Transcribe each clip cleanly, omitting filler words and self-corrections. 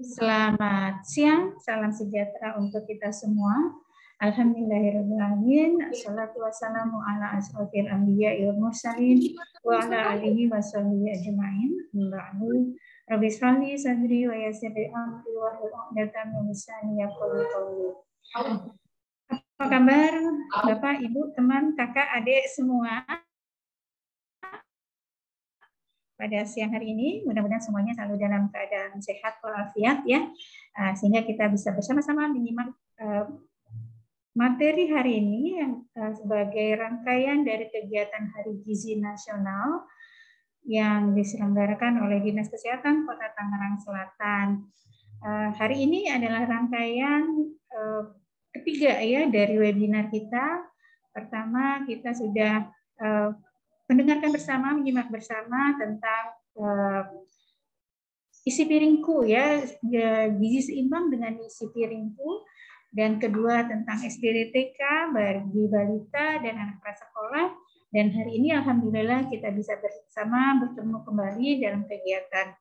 Selamat siang, salam sejahtera untuk kita semua. Alhamdulillahirrahmanirrahim. Assalatu wassalamu ala asrofil anbiya wal mursalin wa ala alihi wa sahbihi ajma'in. Ba'du. Rabbi shrah li sadri wa yassir li amri wa hlul 'uqdatam min lisani yafqahu qawli. Apa kabar Bapak, Ibu, teman, kakak, adik semua? Pada siang hari ini, mudah-mudahan semuanya selalu dalam keadaan sehat walafiat ya, sehingga kita bisa bersama-sama menyimak materi hari ini yang sebagai rangkaian dari kegiatan Hari Gizi Nasional yang diselenggarakan oleh Dinas Kesehatan Kota Tangerang Selatan. Hari ini adalah rangkaian ketiga ya dari webinar kita. Pertama, kita sudah mendengarkan bersama, menyimak bersama tentang isi piringku ya, gizi seimbang dengan isi piringku. Dan kedua tentang SDDTK bagi balita dan anak prasekolah. Dan hari ini alhamdulillah kita bisa bersama bertemu kembali dalam kegiatan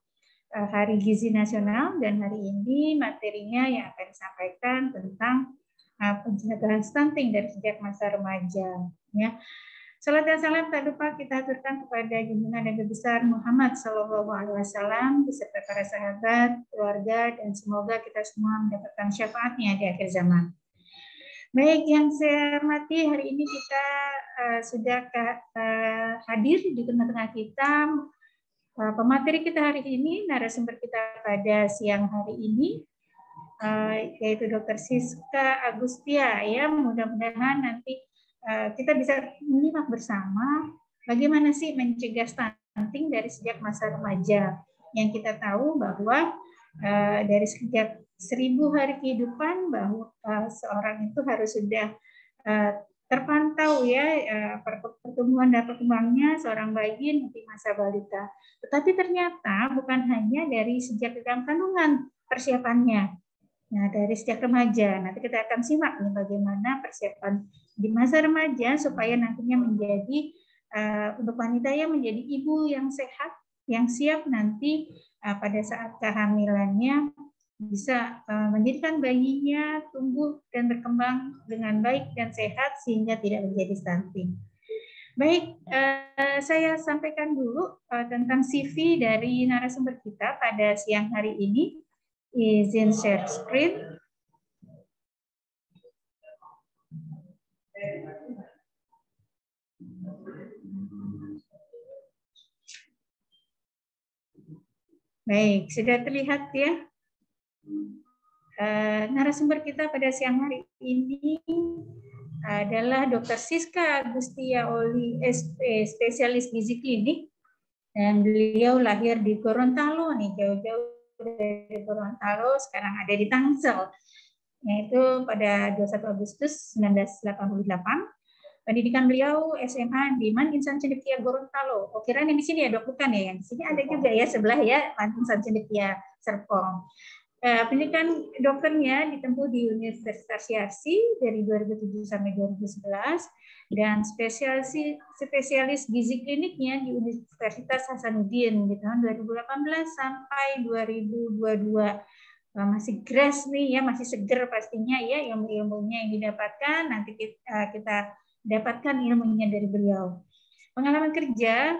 Hari Gizi Nasional, dan hari ini materinya yang akan disampaikan tentang pencegahan stunting dari sejak masa remaja ya. Salam dan salam tak lupa kita aturkan kepada junjungan Nabi besar Muhammad SAW beserta para sahabat, keluarga, dan semoga kita semua mendapatkan syafaatnya di akhir zaman. Baik, yang saya hormati, hari ini kita sudah hadir di tengah-tengah kita. Pemateri kita hari ini, narasumber kita pada siang hari ini, yaitu Dr. Siska Agustia ya. Mudah-mudahan nanti kita bisa menyimak bersama bagaimana sih mencegah stunting dari sejak masa remaja. Yang kita tahu bahwa dari sejak 1000 hari kehidupan bahwa seorang itu harus sudah terpantau ya pertumbuhan dan perkembangannya seorang bayi nanti masa balita. Tetapi ternyata bukan hanya dari sejak dalam kandungan persiapannya. Nah, dari sejak remaja, nanti kita akan simak nih bagaimana persiapan di masa remaja supaya nantinya menjadi untuk wanita yang menjadi ibu yang sehat, yang siap nanti pada saat kehamilannya bisa menjadikan bayinya tumbuh dan berkembang dengan baik dan sehat sehingga tidak menjadi stunting. Baik, saya sampaikan dulu tentang CV dari narasumber kita pada siang hari ini. Izin share screen. Baik, sudah terlihat ya. Narasumber kita pada siang hari ini adalah Dr. Siska Agustia Oli, SP, spesialis gizi klinik, dan beliau lahir di Gorontalo nih, jauh-jauh dari Gorontalo, sekarang ada di Tangsel, yaitu pada 21 Agustus 1988. Pendidikan beliau SMA di Man Insan Cendekia Gorontalo. Oh, kira yang di sini ya, Dok? Bukan ya? Yang di sini ada juga ya, sebelah ya, Man Insan Cendekia Serpong. Pendidikan dokternya ditempuh di Universitas Yarsi dari 2007 sampai 2011, dan spesialis gizi kliniknya di Universitas Hasanuddin di tahun 2018 sampai 2022. Masih fresh nih ya, masih seger pastinya ya ilmu-ilmunya yang didapatkan. Nanti kita dapatkan ilmunya dari beliau. Pengalaman kerja,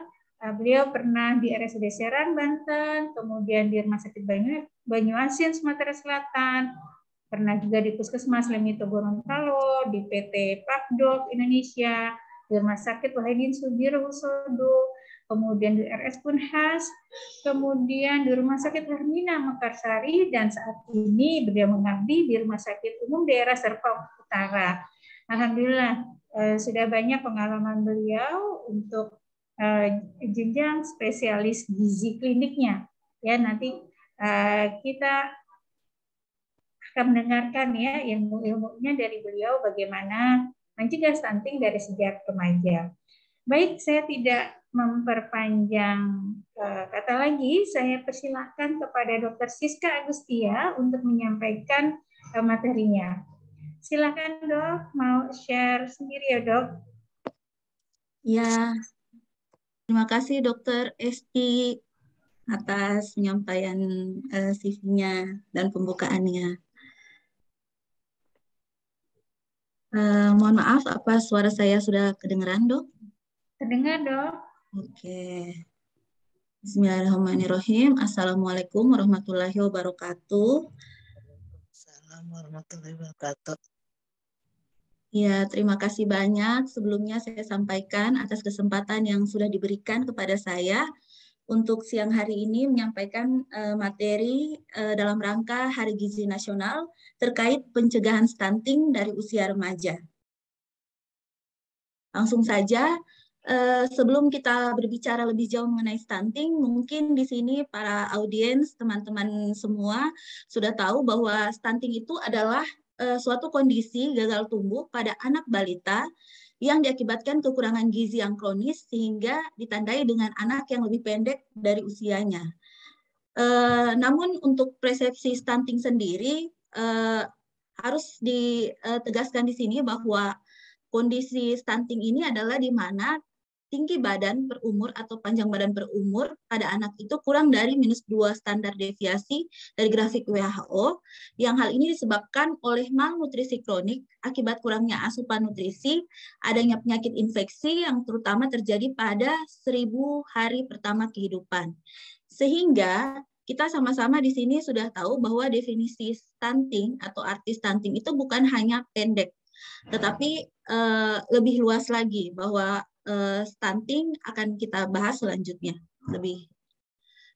beliau pernah di RSUD Serang, Banten, kemudian di Rumah Sakit Banyuasin, Sumatera Selatan, pernah juga di Puskesmas Lemito Gorontalo, di PT Pakdok Indonesia, di Rumah Sakit Wahidin Sudirohusodo, kemudian di RS Punhas, kemudian di Rumah Sakit Hermina Mekarsari, dan saat ini beliau mengabdi di Rumah Sakit Umum Daerah Serpong Utara. Alhamdulillah sudah banyak pengalaman beliau untuk jenjang spesialis gizi kliniknya. Ya, nanti kita akan mendengarkan ya ilmu-ilmunya dari beliau bagaimana mencegah stunting dari sejak remaja. Baik, saya tidak memperpanjang kata lagi, saya persilahkan kepada Dr. Siska Agustia untuk menyampaikan materinya. Silakan Dok, mau share sendiri ya Dok? Ya, terima kasih Dr. Esti. atas penyampaian CV-nya dan pembukaannya. Mohon maaf, apa suara saya sudah kedengeran, Dok? Terdengar, Dok? Oke. Bismillahirrahmanirrahim. Assalamualaikum warahmatullahi wabarakatuh. Assalamualaikum warahmatullahi wabarakatuh. Ya, terima kasih banyak. Sebelumnya saya sampaikan atas kesempatan yang sudah diberikan kepada saya untuk siang hari ini menyampaikan materi dalam rangka Hari Gizi Nasional terkait pencegahan stunting dari usia remaja. Langsung saja, sebelum kita berbicara lebih jauh mengenai stunting, mungkin di sini para audiens, teman-teman semua sudah tahu bahwa stunting itu adalah suatu kondisi gagal tumbuh pada anak balita yang diakibatkan kekurangan gizi yang kronis sehingga ditandai dengan anak yang lebih pendek dari usianya. Namun untuk persepsi stunting sendiri harus ditegaskan di sini bahwa kondisi stunting ini adalah di mana tinggi badan per umur atau panjang badan per umur pada anak itu kurang dari -2 standar deviasi dari grafik WHO, yang hal ini disebabkan oleh malnutrisi kronik akibat kurangnya asupan nutrisi, adanya penyakit infeksi yang terutama terjadi pada 1000 hari pertama kehidupan. Sehingga kita sama-sama di sini sudah tahu bahwa definisi stunting atau arti stunting itu bukan hanya pendek, tetapi lebih luas lagi, bahwa stunting akan kita bahas selanjutnya lebih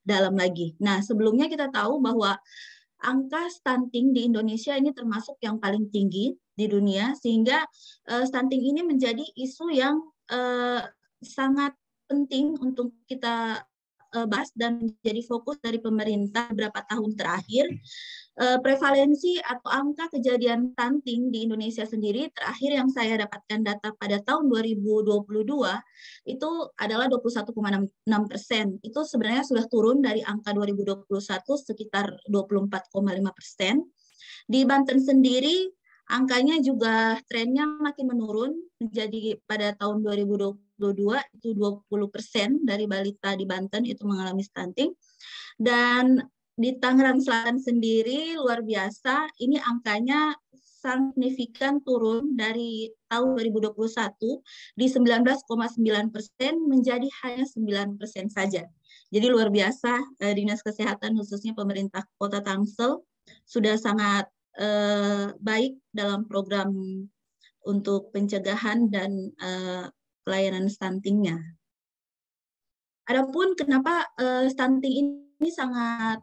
dalam lagi. Nah, sebelumnya kita tahu bahwa angka stunting di Indonesia ini termasuk yang paling tinggi di dunia, sehingga stunting ini menjadi isu yang sangat penting untuk kita bahas dan menjadi fokus dari pemerintah beberapa tahun terakhir. Prevalensi atau angka kejadian stunting di Indonesia sendiri terakhir yang saya dapatkan data pada tahun 2022 itu adalah 21,6%. Itu sebenarnya sudah turun dari angka 2021 sekitar 24,5%. Di Banten sendiri angkanya juga trennya makin menurun, menjadi pada tahun 2022 itu 20% dari balita di Banten itu mengalami stunting. Dan di Tangerang Selatan sendiri luar biasa, ini angkanya signifikan turun dari tahun 2021 di 19,9% menjadi hanya 9% saja. Jadi luar biasa, Dinas Kesehatan khususnya pemerintah Kota Tangsel sudah sangat baik dalam program untuk pencegahan dan pelayanan stuntingnya. Adapun kenapa stunting ini sangat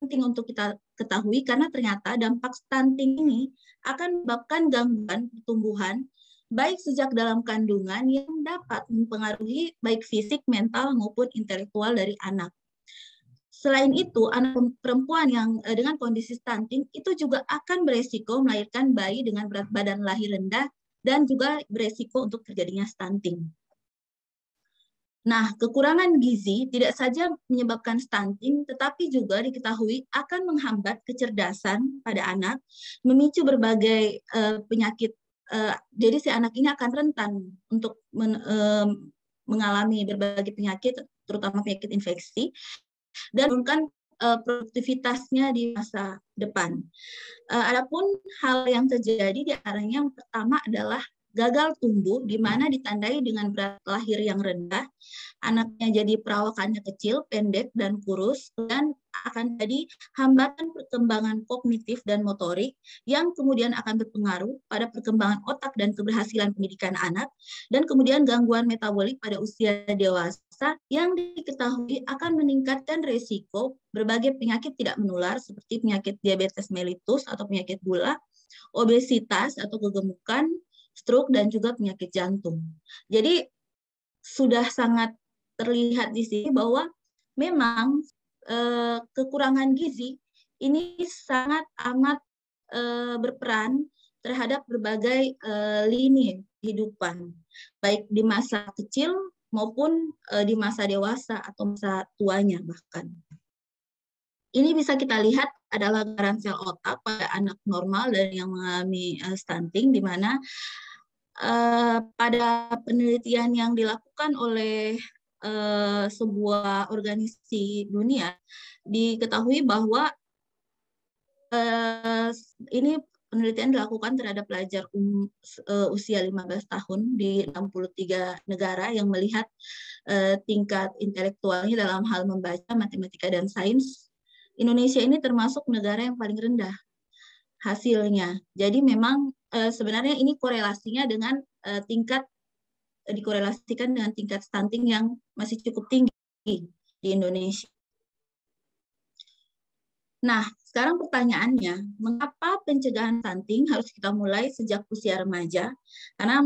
penting untuk kita ketahui, karena ternyata dampak stunting ini akan menyebabkan gangguan pertumbuhan baik sejak dalam kandungan yang dapat mempengaruhi baik fisik, mental maupun intelektual dari anak. Selain itu, anak perempuan yang dengan kondisi stunting itu juga akan beresiko melahirkan bayi dengan berat badan lahir rendah dan juga beresiko untuk terjadinya stunting. Nah, kekurangan gizi tidak saja menyebabkan stunting, tetapi juga diketahui akan menghambat kecerdasan pada anak, memicu berbagai penyakit. Jadi si anak ini akan rentan untuk mengalami berbagai penyakit, terutama penyakit infeksi, dan menurunkan produktivitasnya di masa depan. Adapun hal yang terjadi di antaranya yang pertama adalah gagal tumbuh, di mana ditandai dengan berat lahir yang rendah, anaknya jadi perawakannya kecil, pendek, dan kurus, dan akan jadi hambatan perkembangan kognitif dan motorik yang kemudian akan berpengaruh pada perkembangan otak dan keberhasilan pendidikan anak, dan kemudian gangguan metabolik pada usia dewasa yang diketahui akan meningkatkan resiko berbagai penyakit tidak menular seperti penyakit diabetes mellitus atau penyakit gula, obesitas atau kegemukan, stroke, dan juga penyakit jantung. Jadi sudah sangat terlihat di sini bahwa memang kekurangan gizi ini sangat amat berperan terhadap berbagai lini kehidupan, baik di masa kecil maupun di masa dewasa atau masa tuanya bahkan. Ini bisa kita lihat adalah gambaran sel otak pada anak normal dan yang mengalami stunting, di mana pada penelitian yang dilakukan oleh sebuah organisasi dunia, diketahui bahwa ini penelitian dilakukan terhadap pelajar usia 15 tahun di 63 negara yang melihat tingkat intelektualnya dalam hal membaca, matematika, dan sains. Indonesia ini termasuk negara yang paling rendah hasilnya. Jadi memang sebenarnya ini korelasinya dengan dikorelasikan dengan tingkat stunting yang masih cukup tinggi di Indonesia. Nah, sekarang pertanyaannya, mengapa pencegahan stunting harus kita mulai sejak usia remaja? Karena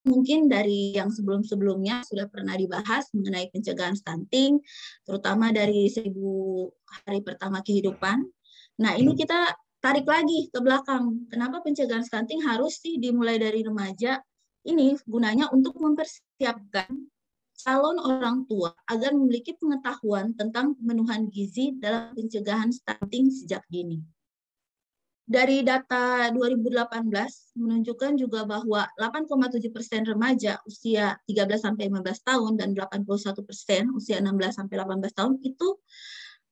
mungkin dari yang sebelum-sebelumnya sudah pernah dibahas mengenai pencegahan stunting, terutama dari 1000 hari pertama kehidupan. Nah, ini kita tarik lagi ke belakang. Kenapa pencegahan stunting harus sih dimulai dari remaja? Ini gunanya untuk mempersiapkan calon orang tua agar memiliki pengetahuan tentang pemenuhan gizi dalam pencegahan stunting sejak dini. Dari data 2018 menunjukkan juga bahwa 8,7% remaja usia 13-15 tahun dan 81% usia 16-18 tahun itu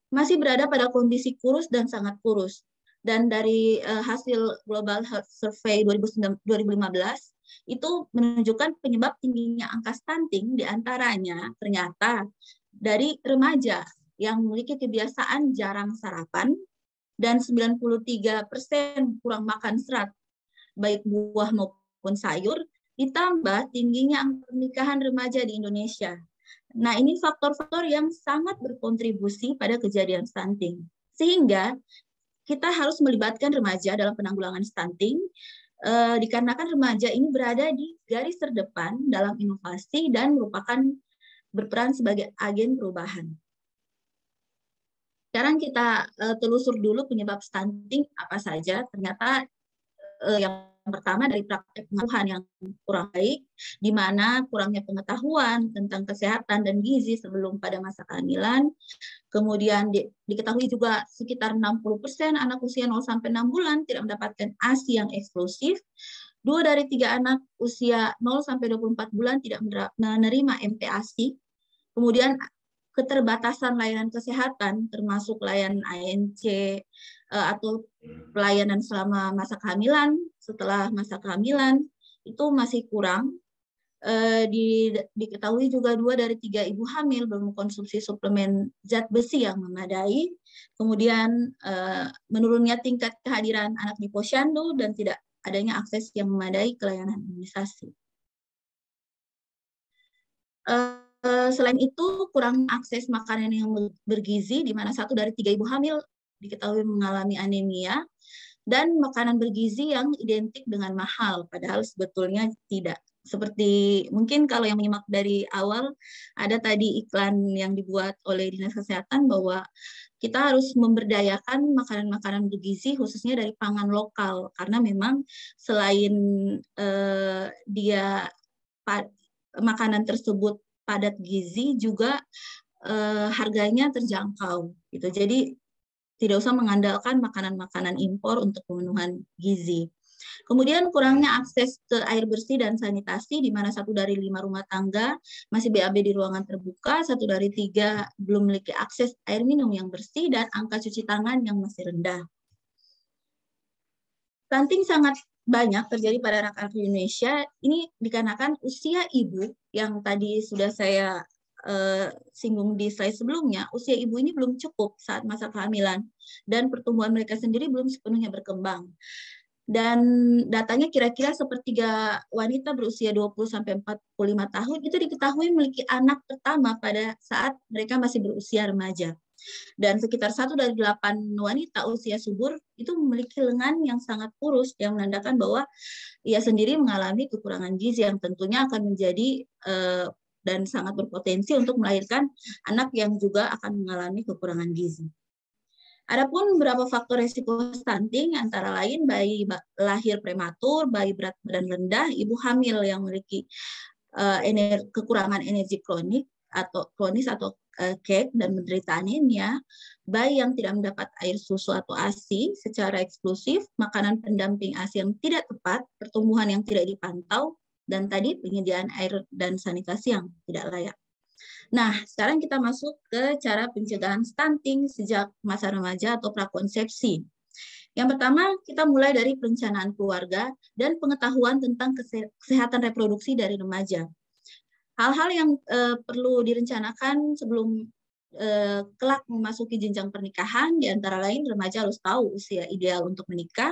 masih berada pada kondisi kurus dan sangat kurus. Dan dari hasil Global Health Survey 2015 itu menunjukkan penyebab tingginya angka stunting diantaranya ternyata dari remaja yang memiliki kebiasaan jarang sarapan dan 93% kurang makan serat, baik buah maupun sayur, ditambah tingginya angka pernikahan remaja di Indonesia. Nah, ini faktor-faktor yang sangat berkontribusi pada kejadian stunting. Sehingga kita harus melibatkan remaja dalam penanggulangan stunting, dikarenakan remaja ini berada di garis terdepan dalam inovasi dan merupakan berperan sebagai agen perubahan. Sekarang kita telusur dulu penyebab stunting apa saja. Ternyata yang pertama dari praktek pengasuhan yang kurang baik, di mana kurangnya pengetahuan tentang kesehatan dan gizi sebelum pada masa kehamilan. Kemudian diketahui juga sekitar 60% anak usia 0-6 bulan tidak mendapatkan ASI yang eksklusif. 2 dari 3 anak usia 0-24 bulan tidak menerima MPASI. Kemudian keterbatasan layanan kesehatan termasuk layanan ANC atau pelayanan selama masa kehamilan, setelah masa kehamilan itu masih kurang. Diketahui juga 2 dari 3 ibu hamil belum mengkonsumsi suplemen zat besi yang memadai. Kemudian menurunnya tingkat kehadiran anak di posyandu dan tidak adanya akses yang memadai ke layanan imunisasi. Selain itu, kurang akses makanan yang bergizi, di mana 1 dari 3 ibu hamil diketahui mengalami anemia, dan makanan bergizi yang identik dengan mahal, padahal sebetulnya tidak. Seperti mungkin kalau yang menyimak dari awal, ada tadi iklan yang dibuat oleh Dinas Kesehatan bahwa kita harus memberdayakan makanan-makanan bergizi khususnya dari pangan lokal, karena memang selain makanan tersebut padat gizi juga harganya terjangkau gitu. Jadi tidak usah mengandalkan makanan-makanan impor untuk pemenuhan gizi. Kemudian kurangnya akses ke air bersih dan sanitasi, di mana 1 dari 5 rumah tangga masih BAB di ruangan terbuka, 1 dari 3 belum memiliki akses air minum yang bersih, dan angka cuci tangan yang masih rendah. Stunting sangat banyak terjadi pada anak-anak di Indonesia. Ini dikarenakan usia ibu yang tadi sudah saya singgung di slide sebelumnya, usia ibu ini belum cukup saat masa kehamilan dan pertumbuhan mereka sendiri belum sepenuhnya berkembang. Dan datanya kira-kira sepertiga wanita berusia 20-45 tahun itu diketahui memiliki anak pertama pada saat mereka masih berusia remaja. Dan sekitar 1 dari 8 wanita usia subur itu memiliki lengan yang sangat kurus, yang menandakan bahwa ia sendiri mengalami kekurangan gizi yang tentunya akan menjadi dan sangat berpotensi untuk melahirkan anak yang juga akan mengalami kekurangan gizi. Adapun beberapa faktor risiko stunting antara lain bayi lahir prematur, bayi berat badan rendah, ibu hamil yang memiliki kekurangan energi kronis atau KEG dan menderita anemia, bayi yang tidak mendapat air susu atau ASI secara eksklusif, makanan pendamping ASI yang tidak tepat, pertumbuhan yang tidak dipantau, dan tadi penyediaan air dan sanitasi yang tidak layak. Nah, sekarang kita masuk ke cara pencegahan stunting sejak masa remaja atau prakonsepsi. Yang pertama, kita mulai dari perencanaan keluarga dan pengetahuan tentang kesehatan reproduksi dari remaja. Hal-hal yang perlu direncanakan sebelum kelak memasuki jenjang pernikahan, di antara lain remaja harus tahu usia ideal untuk menikah,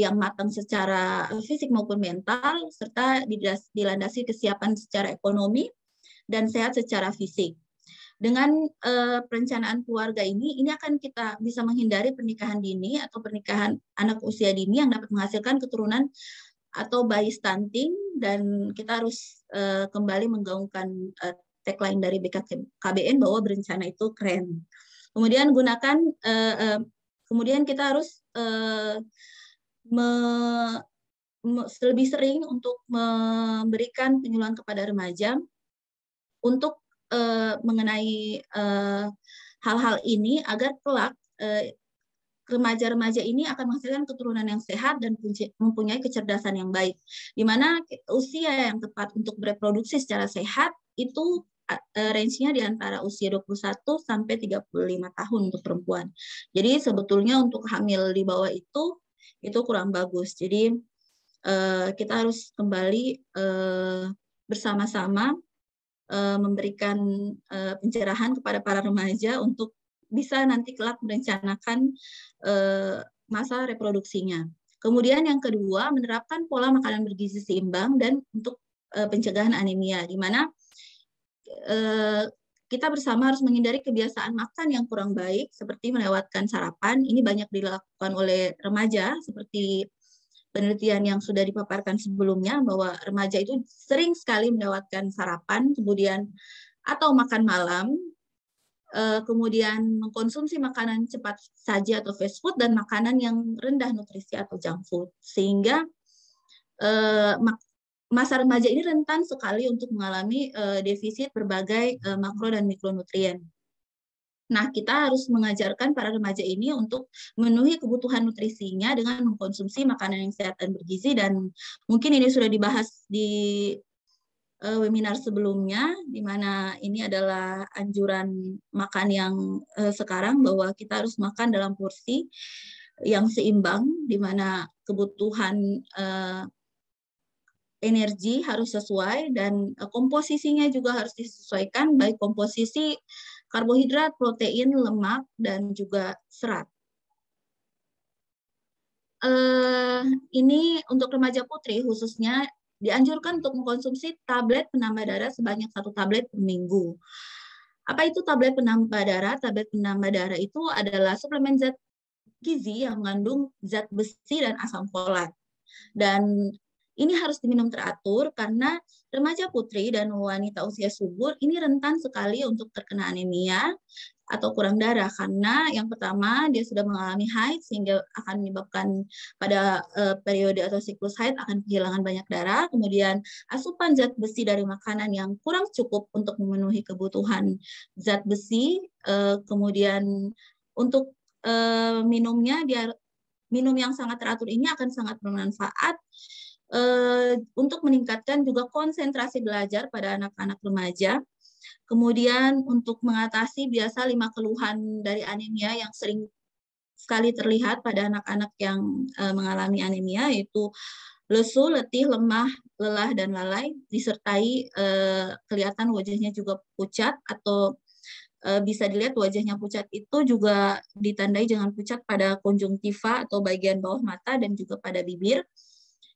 yang matang secara fisik maupun mental, serta dilandasi kesiapan secara ekonomi dan sehat secara fisik. Dengan perencanaan keluarga ini akan kita bisa menghindari pernikahan dini atau pernikahan anak usia dini yang dapat menghasilkan keturunan atau bayi stunting, dan kita harus kembali menggaungkan tagline dari BKKBN bahwa berencana itu keren. Kemudian kemudian kita harus lebih sering untuk memberikan penyuluhan kepada remaja untuk mengenai hal-hal ini agar kelak remaja-remaja ini akan menghasilkan keturunan yang sehat dan mempunyai kecerdasan yang baik. Di mana usia yang tepat untuk bereproduksi secara sehat itu range-nya di antara usia 21 sampai 35 tahun untuk perempuan. Jadi sebetulnya untuk hamil di bawah itu kurang bagus. Jadi kita harus kembali bersama-sama memberikan pencerahan kepada para remaja untuk bisa nanti kelak merencanakan masa reproduksinya. Kemudian yang kedua, menerapkan pola makanan bergizi seimbang dan untuk pencegahan anemia, di mana kita bersama harus menghindari kebiasaan makan yang kurang baik, seperti melewatkan sarapan. Ini banyak dilakukan oleh remaja, seperti penelitian yang sudah dipaparkan sebelumnya, bahwa remaja itu sering sekali melewatkan sarapan, kemudian atau makan malam, kemudian mengkonsumsi makanan cepat saji atau fast food, dan makanan yang rendah nutrisi atau junk food, sehingga masa remaja ini rentan sekali untuk mengalami defisit berbagai makro dan mikronutrien. Nah, kita harus mengajarkan para remaja ini untuk memenuhi kebutuhan nutrisinya dengan mengkonsumsi makanan yang sehat dan bergizi, dan mungkin ini sudah dibahas di webinar sebelumnya, di mana ini adalah anjuran makan yang sekarang, bahwa kita harus makan dalam porsi yang seimbang, di mana kebutuhan energi harus sesuai, dan komposisinya juga harus disesuaikan, baik komposisi karbohidrat, protein, lemak, dan juga serat. Ini untuk remaja putri khususnya dianjurkan untuk mengkonsumsi tablet penambah darah sebanyak 1 tablet per minggu. Apa itu tablet penambah darah? Tablet penambah darah itu adalah suplemen zat gizi yang mengandung zat besi dan asam folat. Dan ini harus diminum teratur karena remaja putri dan wanita usia subur ini rentan sekali untuk terkena anemia atau kurang darah, karena yang pertama dia sudah mengalami haid sehingga akan menyebabkan pada periode atau siklus haid akan kehilangan banyak darah. Kemudian asupan zat besi dari makanan yang kurang cukup untuk memenuhi kebutuhan zat besi. Kemudian untuk minumnya, minum yang sangat teratur ini akan sangat bermanfaat untuk meningkatkan juga konsentrasi belajar pada anak-anak remaja. Kemudian untuk mengatasi biasa 5 keluhan dari anemia yang sering sekali terlihat pada anak-anak yang mengalami anemia, yaitu lesu, letih, lemah, lelah, dan lalai, disertai kelihatan wajahnya juga pucat, atau bisa dilihat wajahnya pucat itu juga ditandai dengan pucat pada konjungtiva atau bagian bawah mata dan juga pada bibir.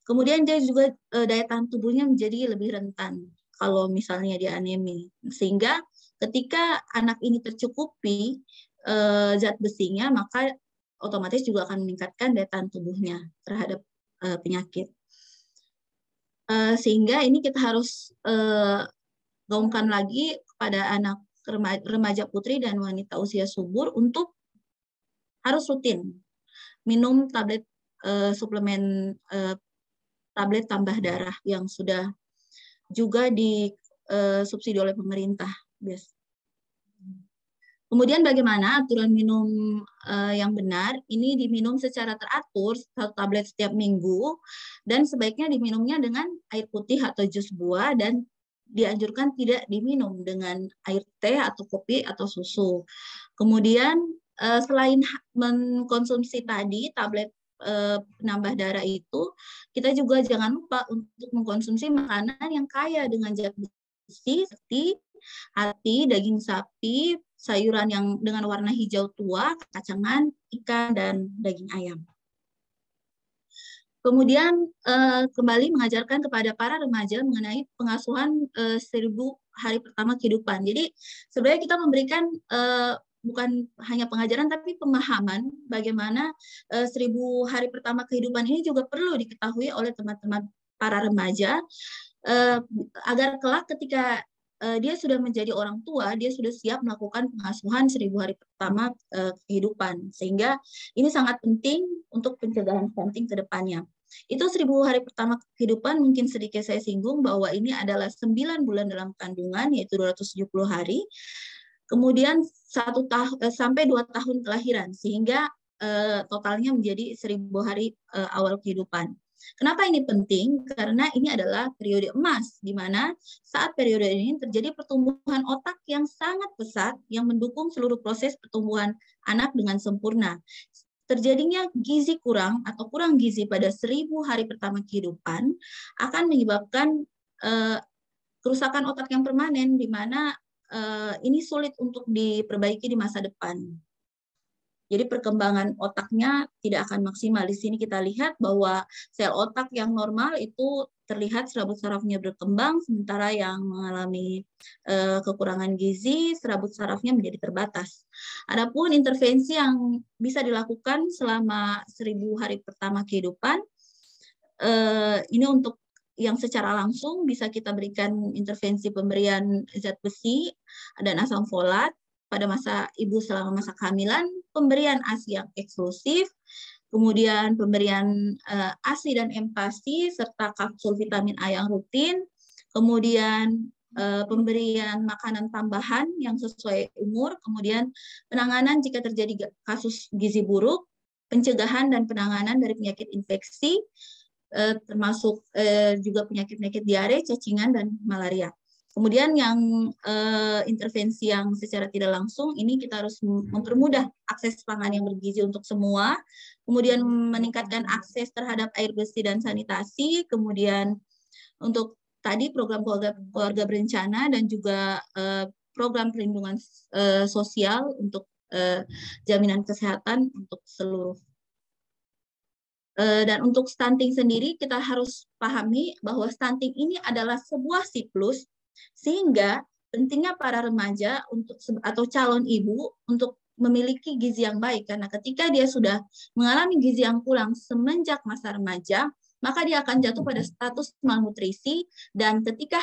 Kemudian dia juga daya tahan tubuhnya menjadi lebih rentan kalau misalnya dia anemi, sehingga ketika anak ini tercukupi zat besinya, maka otomatis juga akan meningkatkan daya tahan tubuhnya terhadap penyakit. Sehingga ini kita harus gaungkan lagi kepada anak remaja putri dan wanita usia subur untuk harus rutin minum tablet suplemen tablet tambah darah yang sudah juga disubsidi oleh pemerintah. Kemudian bagaimana aturan minum yang benar? Ini diminum secara teratur, 1 tablet setiap minggu, dan sebaiknya diminumnya dengan air putih atau jus buah, dan dianjurkan tidak diminum dengan air teh atau kopi atau susu. Kemudian selain mengkonsumsi tadi tablet penambah darah itu, kita juga jangan lupa untuk mengkonsumsi makanan yang kaya dengan zat besi seperti hati, daging sapi, sayuran yang dengan warna hijau tua, kacangan, ikan, dan daging ayam. Kemudian kembali mengajarkan kepada para remaja mengenai pengasuhan 1000 hari pertama kehidupan. Jadi sebenarnya kita memberikan bukan hanya pengajaran tapi pemahaman bagaimana 1000 hari pertama kehidupan ini juga perlu diketahui oleh teman-teman para remaja agar kelak ketika dia sudah menjadi orang tua, dia sudah siap melakukan pengasuhan 1000 hari pertama kehidupan. Sehingga ini sangat penting untuk pencegahan stunting ke depannya. Itu 1000 hari pertama kehidupan mungkin sedikit saya singgung bahwa ini adalah 9 bulan dalam kandungan, yaitu 270 hari. Kemudian 1 tahun sampai 2 tahun kelahiran, sehingga totalnya menjadi 1000 hari awal kehidupan. Kenapa ini penting? Karena ini adalah periode emas, di mana saat periode ini terjadi pertumbuhan otak yang sangat pesat yang mendukung seluruh proses pertumbuhan anak dengan sempurna. Terjadinya gizi kurang atau kurang gizi pada 1000 hari pertama kehidupan akan menyebabkan kerusakan otak yang permanen, di mana ini sulit untuk diperbaiki di masa depan. Jadi perkembangan otaknya tidak akan maksimal. Di sini kita lihat bahwa sel otak yang normal itu terlihat serabut sarafnya berkembang, sementara yang mengalami kekurangan gizi, serabut sarafnya menjadi terbatas. Adapun intervensi yang bisa dilakukan selama 1000 hari pertama kehidupan, ini untuk yang secara langsung bisa kita berikan intervensi pemberian zat besi dan asam folat pada masa ibu selama masa kehamilan, pemberian ASI yang eksklusif, kemudian pemberian ASI dan empasi, serta kapsul vitamin A yang rutin, kemudian pemberian makanan tambahan yang sesuai umur, kemudian penanganan jika terjadi kasus gizi buruk, pencegahan dan penanganan dari penyakit infeksi, termasuk juga penyakit-penyakit diare, cacingan, dan malaria. Kemudian yang intervensi yang secara tidak langsung, ini kita harus mempermudah akses pangan yang bergizi untuk semua, kemudian meningkatkan akses terhadap air bersih dan sanitasi, kemudian untuk tadi program keluarga berencana dan juga program perlindungan sosial untuk jaminan kesehatan untuk seluruh. Dan untuk stunting sendiri kita harus pahami bahwa stunting ini adalah sebuah siklus, sehingga pentingnya para remaja atau calon ibu untuk memiliki gizi yang baik, karena ketika dia sudah mengalami gizi yang kurang semenjak masa remaja, maka dia akan jatuh pada status malnutrisi, dan ketika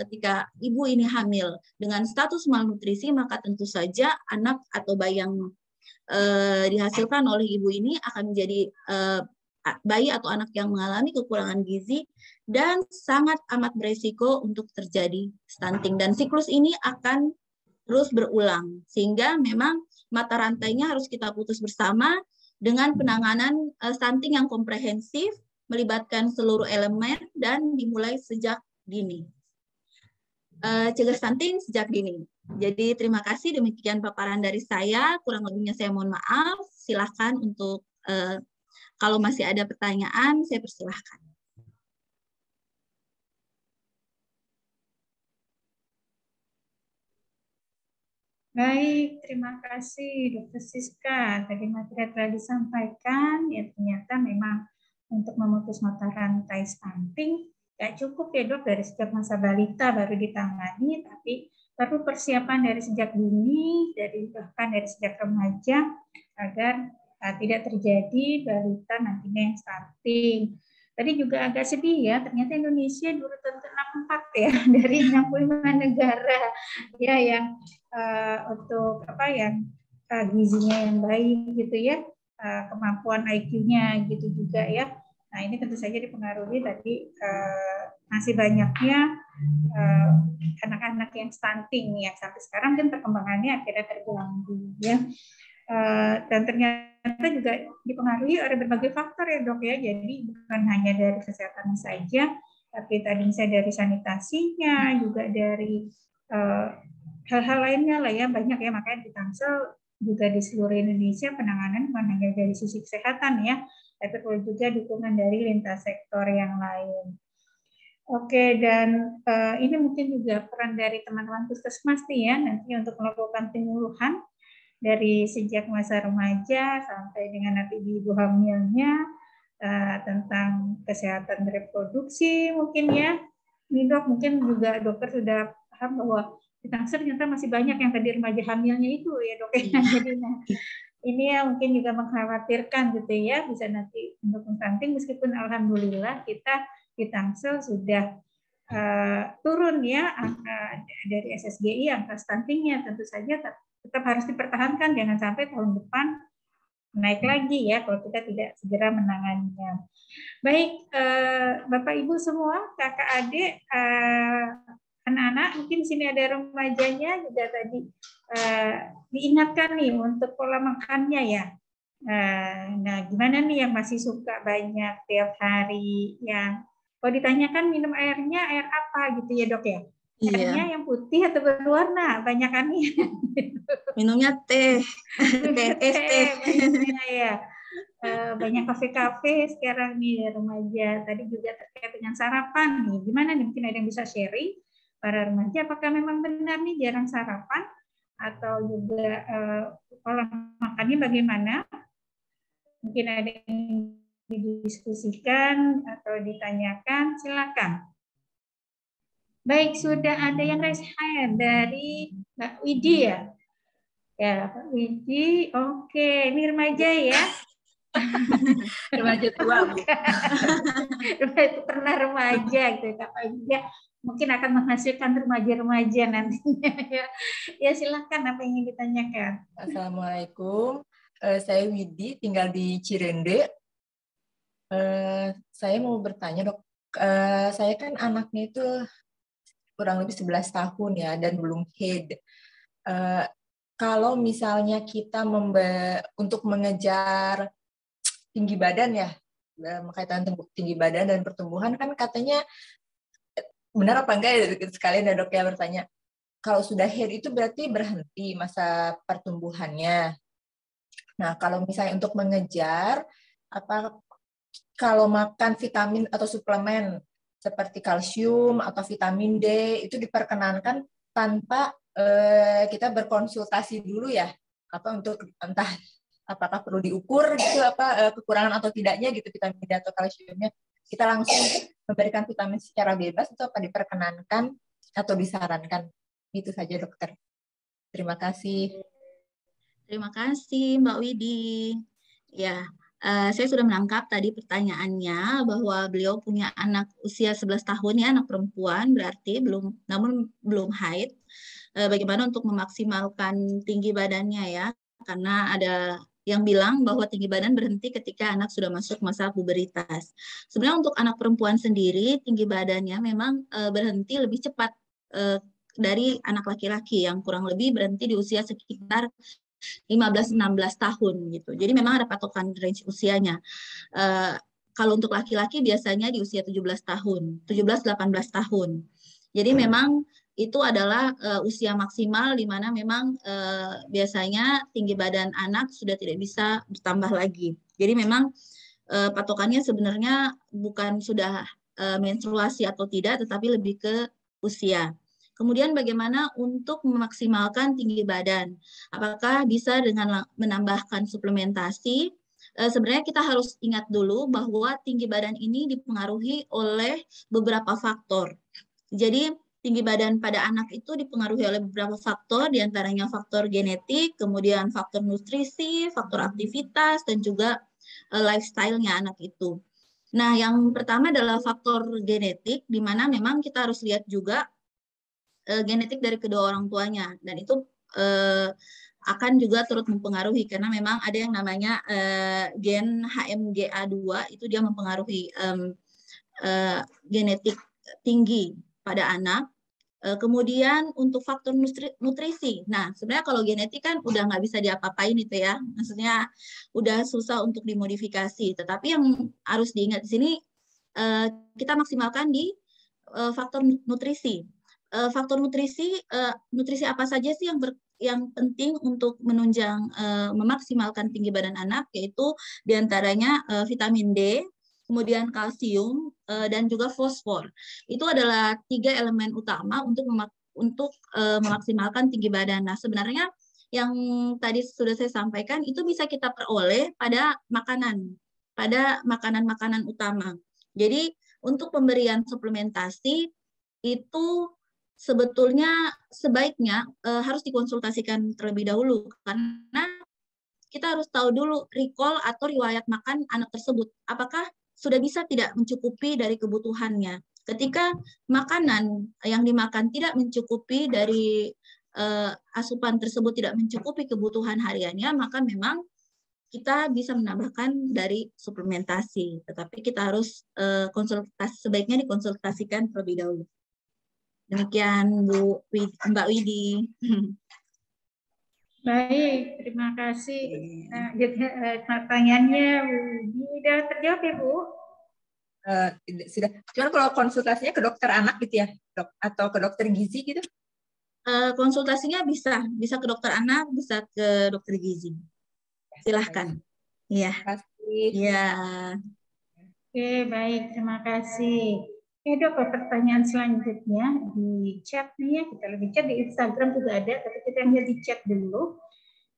ketika ibu ini hamil dengan status malnutrisi, maka tentu saja anak atau bayi yang dihasilkan oleh ibu ini akan menjadi bayi atau anak yang mengalami kekurangan gizi dan sangat amat beresiko untuk terjadi stunting. Dan siklus ini akan terus berulang, sehingga memang mata rantainya harus kita putus bersama dengan penanganan stunting yang komprehensif, melibatkan seluruh elemen dan dimulai sejak dini. Cegah stunting sejak dini. Jadi terima kasih, demikian paparan dari saya, kurang lebihnya saya mohon maaf. Silahkan untuk kalau masih ada pertanyaan, saya persilahkan. Baik, terima kasih Dr. Siska. Tadi materi telah disampaikan, ya ternyata memang untuk memutus mata rantai stunting nggak cukup ya dok, dari sejak masa balita baru ditangani, tapi perlu persiapan dari sejak dini, bahkan dari sejak remaja, agar tidak terjadi balita nantinya yang stunting. Tadi juga agak sedih ya, ternyata Indonesia 2/4 ya dari 65 negara ya yang untuk yang gizinya yang baik gitu ya, kemampuan IQ-nya gitu juga ya. Nah ini tentu saja dipengaruhi tadi masih banyaknya anak-anak yang stunting yang sampai sekarang kan perkembangannya akhirnya terganggu ya. Dan ternyata juga dipengaruhi oleh berbagai faktor ya dok ya, jadi bukan hanya dari kesehatan saja, Tapi tadi misalnya dari sanitasinya, juga dari hal-hal lainnya lah ya, banyak ya, makanya di Tangsel juga di seluruh Indonesia penanganan bukan hanya dari sisi kesehatan ya, tapi perlu juga dukungan dari lintas sektor yang lain. Oke, dan ini mungkin juga peran dari teman-teman puskesmas nih ya, nanti untuk melakukan penyuluhan dari sejak masa remaja sampai dengan nanti di ibu hamilnya, tentang kesehatan reproduksi mungkin ya. Ini dok, mungkin juga dokter sudah paham bahwa di Tangsel ternyata masih banyak yang tadi remaja hamilnya itu ya dok ya. Jadi ini ya mungkin juga mengkhawatirkan gitu ya, bisa nanti untuk stunting, meskipun alhamdulillah kita di Tangsel sudah turun ya angka dari SSGI, angka stuntingnya tentu saja tetap harus dipertahankan, jangan sampai tahun depan naik lagi ya kalau kita tidak segera menanganinya. Baik, Bapak Ibu semua, kakak adik, anak-anak, mungkin di sini ada remajanya juga tadi diingatkan nih untuk pola makannya ya. Nah, gimana nih yang masih suka banyak tiap hari, yang kalau ditanyakan minum airnya air apa gitu ya dok ya? Airnya yang putih atau berwarna, banyakannya. Minumnya teh, es teh. Ya. Banyak kafe-kafe sekarang nih remaja. Tadi juga terkait dengan sarapan nih. Gimana nih, mungkin ada yang bisa sharing para remaja, apakah memang benar nih jarang sarapan atau juga pola makannya bagaimana? Mungkin ada yang didiskusikan atau ditanyakan, silakan. Baik, sudah ada yang raise hand dari Mbak Widi ya? Ya, Pak Widi, oke. Ini remaja ya? Remaja tua, Bu. Pernah remaja gitu, Kak Widi. Mungkin akan menghasilkan remaja-remaja nantinya. Ya, silakan apa yang ingin ditanyakan. Assalamualaikum. Saya Widi, tinggal di Cirende. Saya mau bertanya, dok. Saya kan anaknya itu kurang lebih 11 tahun ya, dan belum head. Kalau misalnya kita untuk mengejar tinggi badan ya, berkaitan tinggi badan dan pertumbuhan, kan katanya, benar apa enggak ya, sekalian ya dok ya bertanya, kalau sudah head itu berarti berhenti masa pertumbuhannya. Nah, kalau misalnya untuk mengejar, kalau makan vitamin atau suplemen seperti kalsium atau vitamin D itu diperkenankan tanpa kita berkonsultasi dulu ya, untuk entah apakah perlu diukur gitu kekurangan atau tidaknya gitu vitamin D atau kalsiumnya, kita langsung memberikan vitamin secara bebas itu apa diperkenankan atau disarankan? Itu saja dokter. Terima kasih. Terima kasih Mbak Widi. Ya, saya sudah menangkap tadi pertanyaannya bahwa beliau punya anak usia 11 tahun ya, anak perempuan, berarti namun belum haid. Bagaimana untuk memaksimalkan tinggi badannya ya? Karena ada yang bilang bahwa tinggi badan berhenti ketika anak sudah masuk masa puberitas. Sebenarnya untuk anak perempuan sendiri tinggi badannya memang berhenti lebih cepat dari anak laki-laki yang kurang lebih berhenti di usia sekitar 15-16 tahun gitu. Jadi memang ada patokan range usianya. Kalau untuk laki-laki biasanya di usia 17 tahun, 17-18 tahun. Jadi memang itu adalah usia maksimal di mana memang biasanya tinggi badan anak sudah tidak bisa bertambah lagi. Jadi memang patokannya sebenarnya bukan sudah menstruasi atau tidak, tetapi lebih ke usia. Kemudian bagaimana untuk memaksimalkan tinggi badan? Apakah bisa dengan menambahkan suplementasi? Sebenarnya kita harus ingat dulu bahwa tinggi badan ini dipengaruhi oleh beberapa faktor. Jadi tinggi badan pada anak itu dipengaruhi oleh beberapa faktor, diantaranya faktor genetik, kemudian faktor nutrisi, faktor aktivitas, dan juga lifestyle-nya anak itu. Nah, yang pertama adalah faktor genetik, di mana memang kita harus lihat juga genetik dari kedua orang tuanya, dan itu akan juga turut mempengaruhi karena memang ada yang namanya gen HMGA2 itu dia mempengaruhi genetik tinggi pada anak. Kemudian untuk faktor nutrisi, nah sebenarnya kalau genetik kan udah nggak bisa diapa-apain itu ya, maksudnya udah susah untuk dimodifikasi. Tetapi yang harus diingat di sini kita maksimalkan di faktor nutrisi. Faktor nutrisi apa saja sih yang penting untuk menunjang memaksimalkan tinggi badan anak, yaitu diantaranya vitamin D, kemudian kalsium, dan juga fosfor. Itu adalah 3 elemen utama untuk memaksimalkan tinggi badan. Nah, sebenarnya yang tadi sudah saya sampaikan itu bisa kita peroleh pada makanan utama. Jadi untuk pemberian suplementasi itu sebetulnya sebaiknya harus dikonsultasikan terlebih dahulu, karena kita harus tahu dulu recall atau riwayat makan anak tersebut. Apakah sudah bisa tidak mencukupi dari kebutuhannya. Ketika makanan yang dimakan tidak mencukupi dari asupan tersebut, tidak mencukupi kebutuhan hariannya, maka memang kita bisa menambahkan dari suplementasi. Tetapi kita harus sebaiknya dikonsultasikan terlebih dahulu. Demikian Mbak Widi. Baik, terima kasih. Pertanyaannya sudah terjawab ya Bu? Sudah. Cuman kalau konsultasinya ke dokter anak gitu ya, dok, atau ke dokter gizi gitu? Konsultasinya bisa ke dokter anak, bisa ke dokter gizi. Silahkan. Iya. Terima kasih. Iya. Oke, baik, terima kasih. Oke Dok, pertanyaan selanjutnya di chat nih ya, kita lebih chat di Instagram juga ada, tapi kita lihat di chat dulu.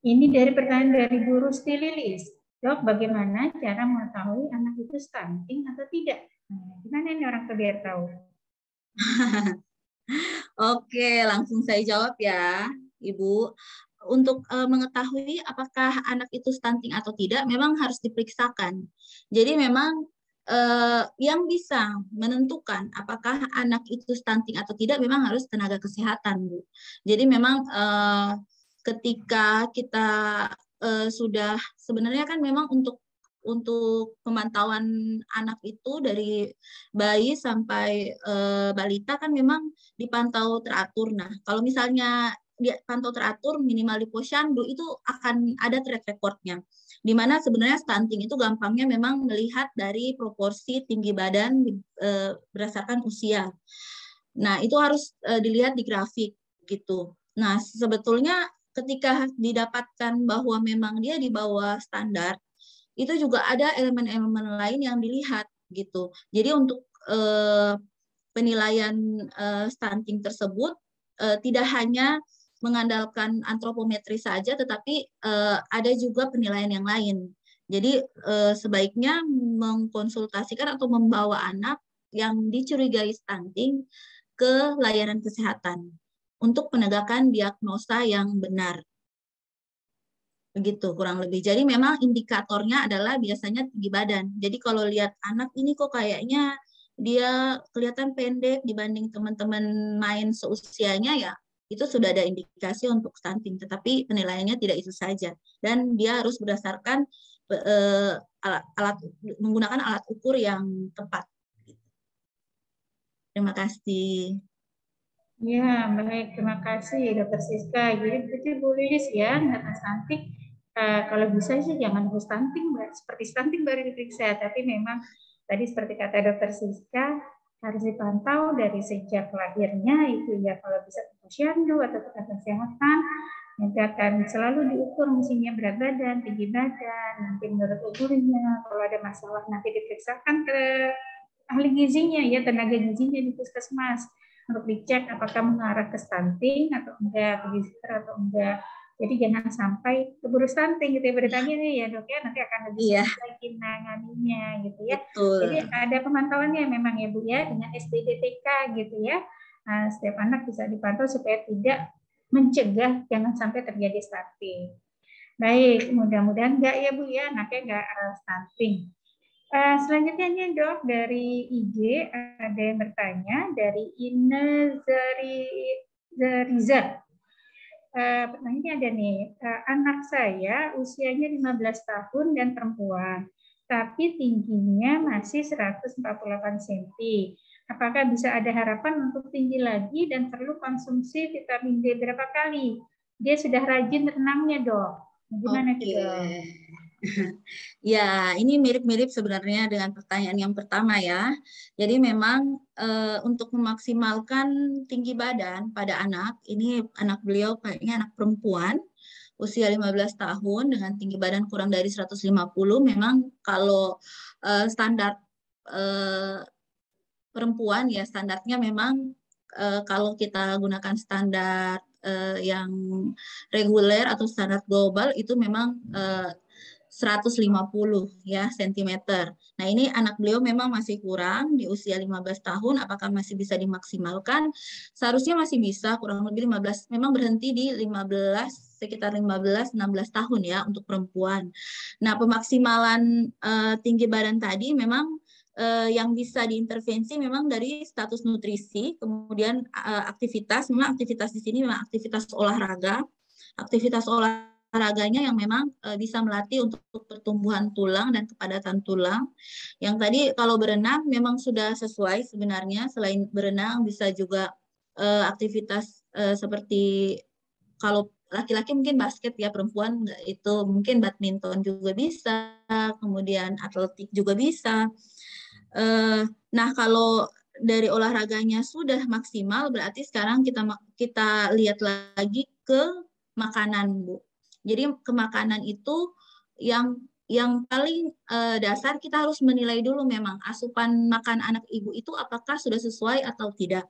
Ini dari pertanyaan dari Bu Rusti Lilis. Dok, bagaimana cara mengetahui anak itu stunting atau tidak? Nah, gimana ini orang tuh biar tahu? Oke, langsung saya jawab ya, Ibu. Untuk mengetahui apakah anak itu stunting atau tidak, memang harus diperiksakan. Jadi memang yang bisa menentukan apakah anak itu stunting atau tidak memang harus tenaga kesehatan, Bu. Jadi memang ketika kita sudah sebenarnya kan memang untuk pemantauan anak itu dari bayi sampai balita kan memang dipantau teratur. Nah, kalau misalnya dipantau teratur minimal di posyandu itu akan ada track recordnya. Di mana sebenarnya stunting itu gampangnya memang melihat dari proporsi tinggi badan berdasarkan usia. Nah, itu harus dilihat di grafik gitu. Nah, sebetulnya ketika didapatkan bahwa memang dia di bawah standar, itu juga ada elemen-elemen lain yang dilihat gitu. Jadi untuk penilaian stunting tersebut tidak hanya mengandalkan antropometri saja, tetapi ada juga penilaian yang lain. Jadi sebaiknya mengkonsultasikan atau membawa anak yang dicurigai stunting ke layanan kesehatan untuk penegakan diagnosa yang benar. Begitu kurang lebih. Jadi memang indikatornya adalah biasanya tinggi badan. Jadi kalau lihat anak ini kok kayaknya dia kelihatan pendek dibanding teman-teman main seusianya, ya itu sudah ada indikasi untuk stunting. Tetapi penilaiannya tidak itu saja. Dan dia harus berdasarkan menggunakan alat ukur yang tepat. Terima kasih. Ya, baik. Terima kasih Dokter Siska. Jadi berarti Bu Lilis ya, nggak stunting. Kalau bisa sih jangan nunggu stunting, Mbak. Seperti stunting baru diperiksa. Tapi memang tadi seperti kata Dokter Siska, harus dipantau dari sejak lahirnya itu ya, kalau bisa ke posyandu atau ke kesehatan, nanti akan selalu diukur mestinya berat badan, tinggi badan, nanti menurut umurnya, kalau ada masalah nanti diperiksakan ke ahli gizinya ya, tenaga gizinya di puskesmas untuk dicek apakah mengarah ke stunting atau enggak, ke gizi atau enggak. Jadi jangan sampai keburu stunting gitu ya, bertanya nih ya Dok ya, nanti akan lebih lagi menanganinya gitu ya. Betul. Jadi ada pemantauannya memang ya Bu ya, dengan SBDTK gitu ya. Nah, setiap anak bisa dipantau supaya tidak mencegah jangan sampai terjadi stunting. Baik, mudah-mudahan enggak ya Bu ya, anaknya enggak stunting. Selanjutnya nih Dok, dari IG ada yang bertanya dari Ina Zariza. Pertanyaannya ada nih, anak saya usianya 15 tahun dan perempuan, tapi tingginya masih 148 cm. Apakah bisa ada harapan untuk tinggi lagi dan perlu konsumsi vitamin D berapa kali? Dia sudah rajin renangnya Dok. Gimana gitu? Ya, ini mirip-mirip sebenarnya dengan pertanyaan yang pertama ya. Jadi memang untuk memaksimalkan tinggi badan pada anak, ini anak beliau kayaknya anak perempuan, usia 15 tahun dengan tinggi badan kurang dari 150, memang kalau standar eh, perempuan ya standarnya memang kalau kita gunakan standar yang reguler atau standar global itu memang 150 ya sentimeter. Nah, ini anak beliau memang masih kurang di usia 15 tahun, apakah masih bisa dimaksimalkan? Seharusnya masih bisa, kurang lebih 15, memang berhenti di 15, sekitar 15-16 tahun ya untuk perempuan. Nah, pemaksimalan tinggi badan tadi memang yang bisa diintervensi memang dari status nutrisi, kemudian aktivitas, memang aktivitas di sini memang aktivitas olahraganya yang memang bisa melatih untuk pertumbuhan tulang dan kepadatan tulang. Yang tadi kalau berenang memang sudah sesuai sebenarnya, selain berenang bisa juga aktivitas seperti kalau laki-laki mungkin basket ya, perempuan itu mungkin badminton juga bisa, kemudian atletik juga bisa. Nah, kalau dari olahraganya sudah maksimal, berarti sekarang kita lihat lagi ke makanan, Bu. Jadi ke makanan itu yang paling dasar kita harus menilai dulu memang asupan makan anak ibu itu apakah sudah sesuai atau tidak.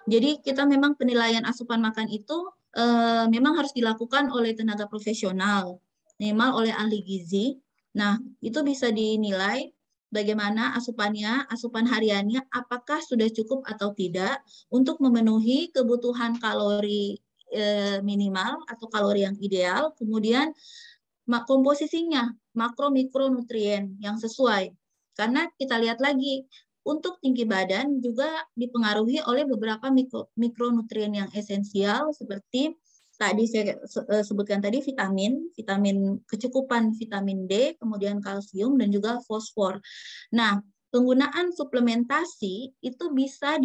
Jadi kita memang penilaian asupan makan itu memang harus dilakukan oleh tenaga profesional, minimal oleh ahli gizi. Nah, itu bisa dinilai bagaimana asupan hariannya, apakah sudah cukup atau tidak untuk memenuhi kebutuhan kalori minimal atau kalori yang ideal, kemudian komposisinya, makro mikronutrien yang sesuai. Karena kita lihat lagi, untuk tinggi badan juga dipengaruhi oleh beberapa mikronutrien yang esensial seperti tadi saya sebutkan tadi vitamin kecukupan vitamin D, kemudian kalsium dan juga fosfor. Nah, penggunaan suplementasi itu bisa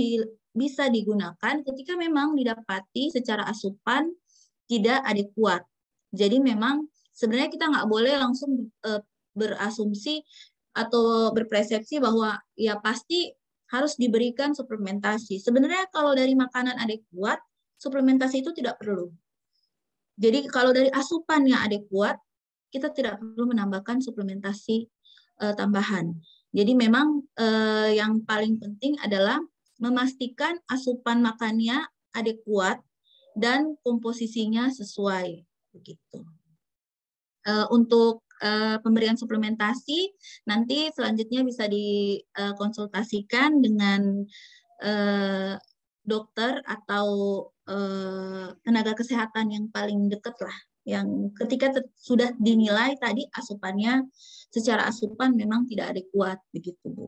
digunakan ketika memang didapati secara asupan tidak adekuat. Jadi memang sebenarnya kita nggak boleh langsung berasumsi atau berpersepsi bahwa ya pasti harus diberikan suplementasi. Sebenarnya kalau dari makanan adekuat, suplementasi itu tidak perlu. Jadi kalau dari asupan yang adekuat, kita tidak perlu menambahkan suplementasi tambahan. Jadi memang yang paling penting adalah memastikan asupan makannya adekuat dan komposisinya sesuai begitu. Untuk pemberian suplementasi nanti selanjutnya bisa dikonsultasikan dengan dokter atau tenaga kesehatan yang paling dekat lah, yang ketika sudah dinilai tadi asupannya secara asupan memang tidak adekuat begitu, Bu.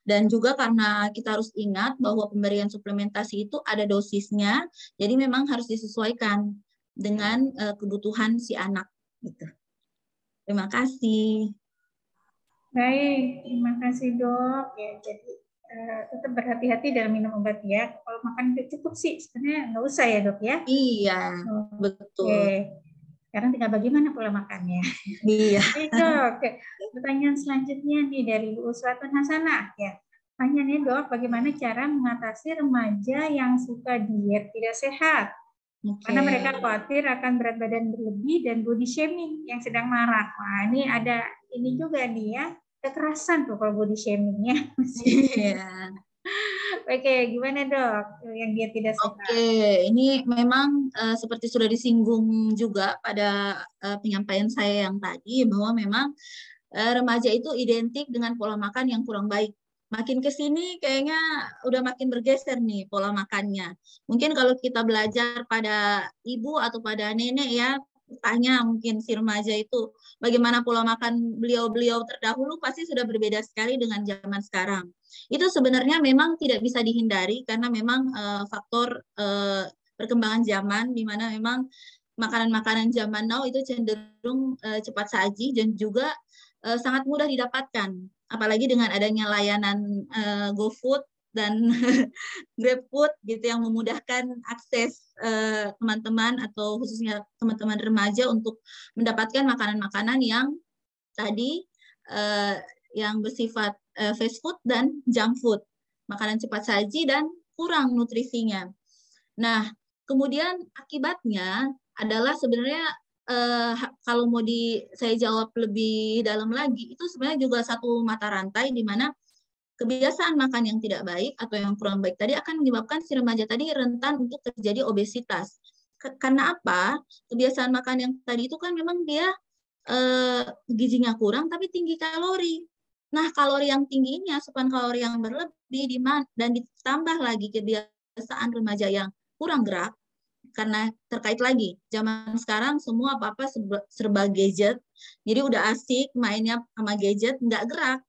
Dan juga karena kita harus ingat bahwa pemberian suplementasi itu ada dosisnya, jadi memang harus disesuaikan dengan kebutuhan si anak gitu. Terima kasih. Baik, terima kasih dok. Ya, jadi tetap berhati-hati dalam minum obat ya. Kalau makan udah cukup sih, sebenarnya nggak usah ya dok ya. Iya, betul. Oke. Sekarang tinggal bagaimana pola makannya. Iya. Oke dok. Pertanyaan selanjutnya nih dari Uswatun Hasanah ya. Pertanyaannya dok, bagaimana cara mengatasi remaja yang suka diet tidak sehat? Karena mereka khawatir akan berat badan berlebih dan body shaming yang sedang marak. Wah, ini ada ini juga nih ya, kekerasan tuh kalau body shamingnya. Iya. Oke, gimana dok yang dia tidak sehat? Oke, ini memang seperti sudah disinggung juga pada penyampaian saya yang tadi bahwa memang remaja itu identik dengan pola makan yang kurang baik. Makin ke sini kayaknya udah makin bergeser nih pola makannya. Mungkin kalau kita belajar pada ibu atau pada nenek ya, tanya mungkin si remaja itu bagaimana pola makan beliau-beliau terdahulu pasti sudah berbeda sekali dengan zaman sekarang. Itu sebenarnya memang tidak bisa dihindari karena memang faktor perkembangan zaman di mana memang makanan-makanan zaman now itu cenderung cepat saji dan juga sangat mudah didapatkan. Apalagi dengan adanya layanan GoFood dan GrabFood gitu yang memudahkan akses teman-teman atau khususnya teman-teman remaja untuk mendapatkan makanan-makanan yang tadi yang bersifat fast food dan junk food, makanan cepat saji dan kurang nutrisinya. Nah, kemudian akibatnya adalah sebenarnya kalau mau saya jawab lebih dalam lagi, itu sebenarnya juga satu mata rantai di mana kebiasaan makan yang tidak baik atau yang kurang baik tadi akan menyebabkan si remaja tadi rentan untuk terjadi obesitas. Karena apa? Kebiasaan makan yang tadi itu kan memang dia gizinya kurang tapi tinggi kalori. Nah, kalori yang tinggi ini, asupan kalori yang berlebih dan ditambah lagi kebiasaan remaja yang kurang gerak, karena terkait lagi zaman sekarang semua apa-apa serba gadget, jadi udah asik mainnya sama gadget, nggak gerak.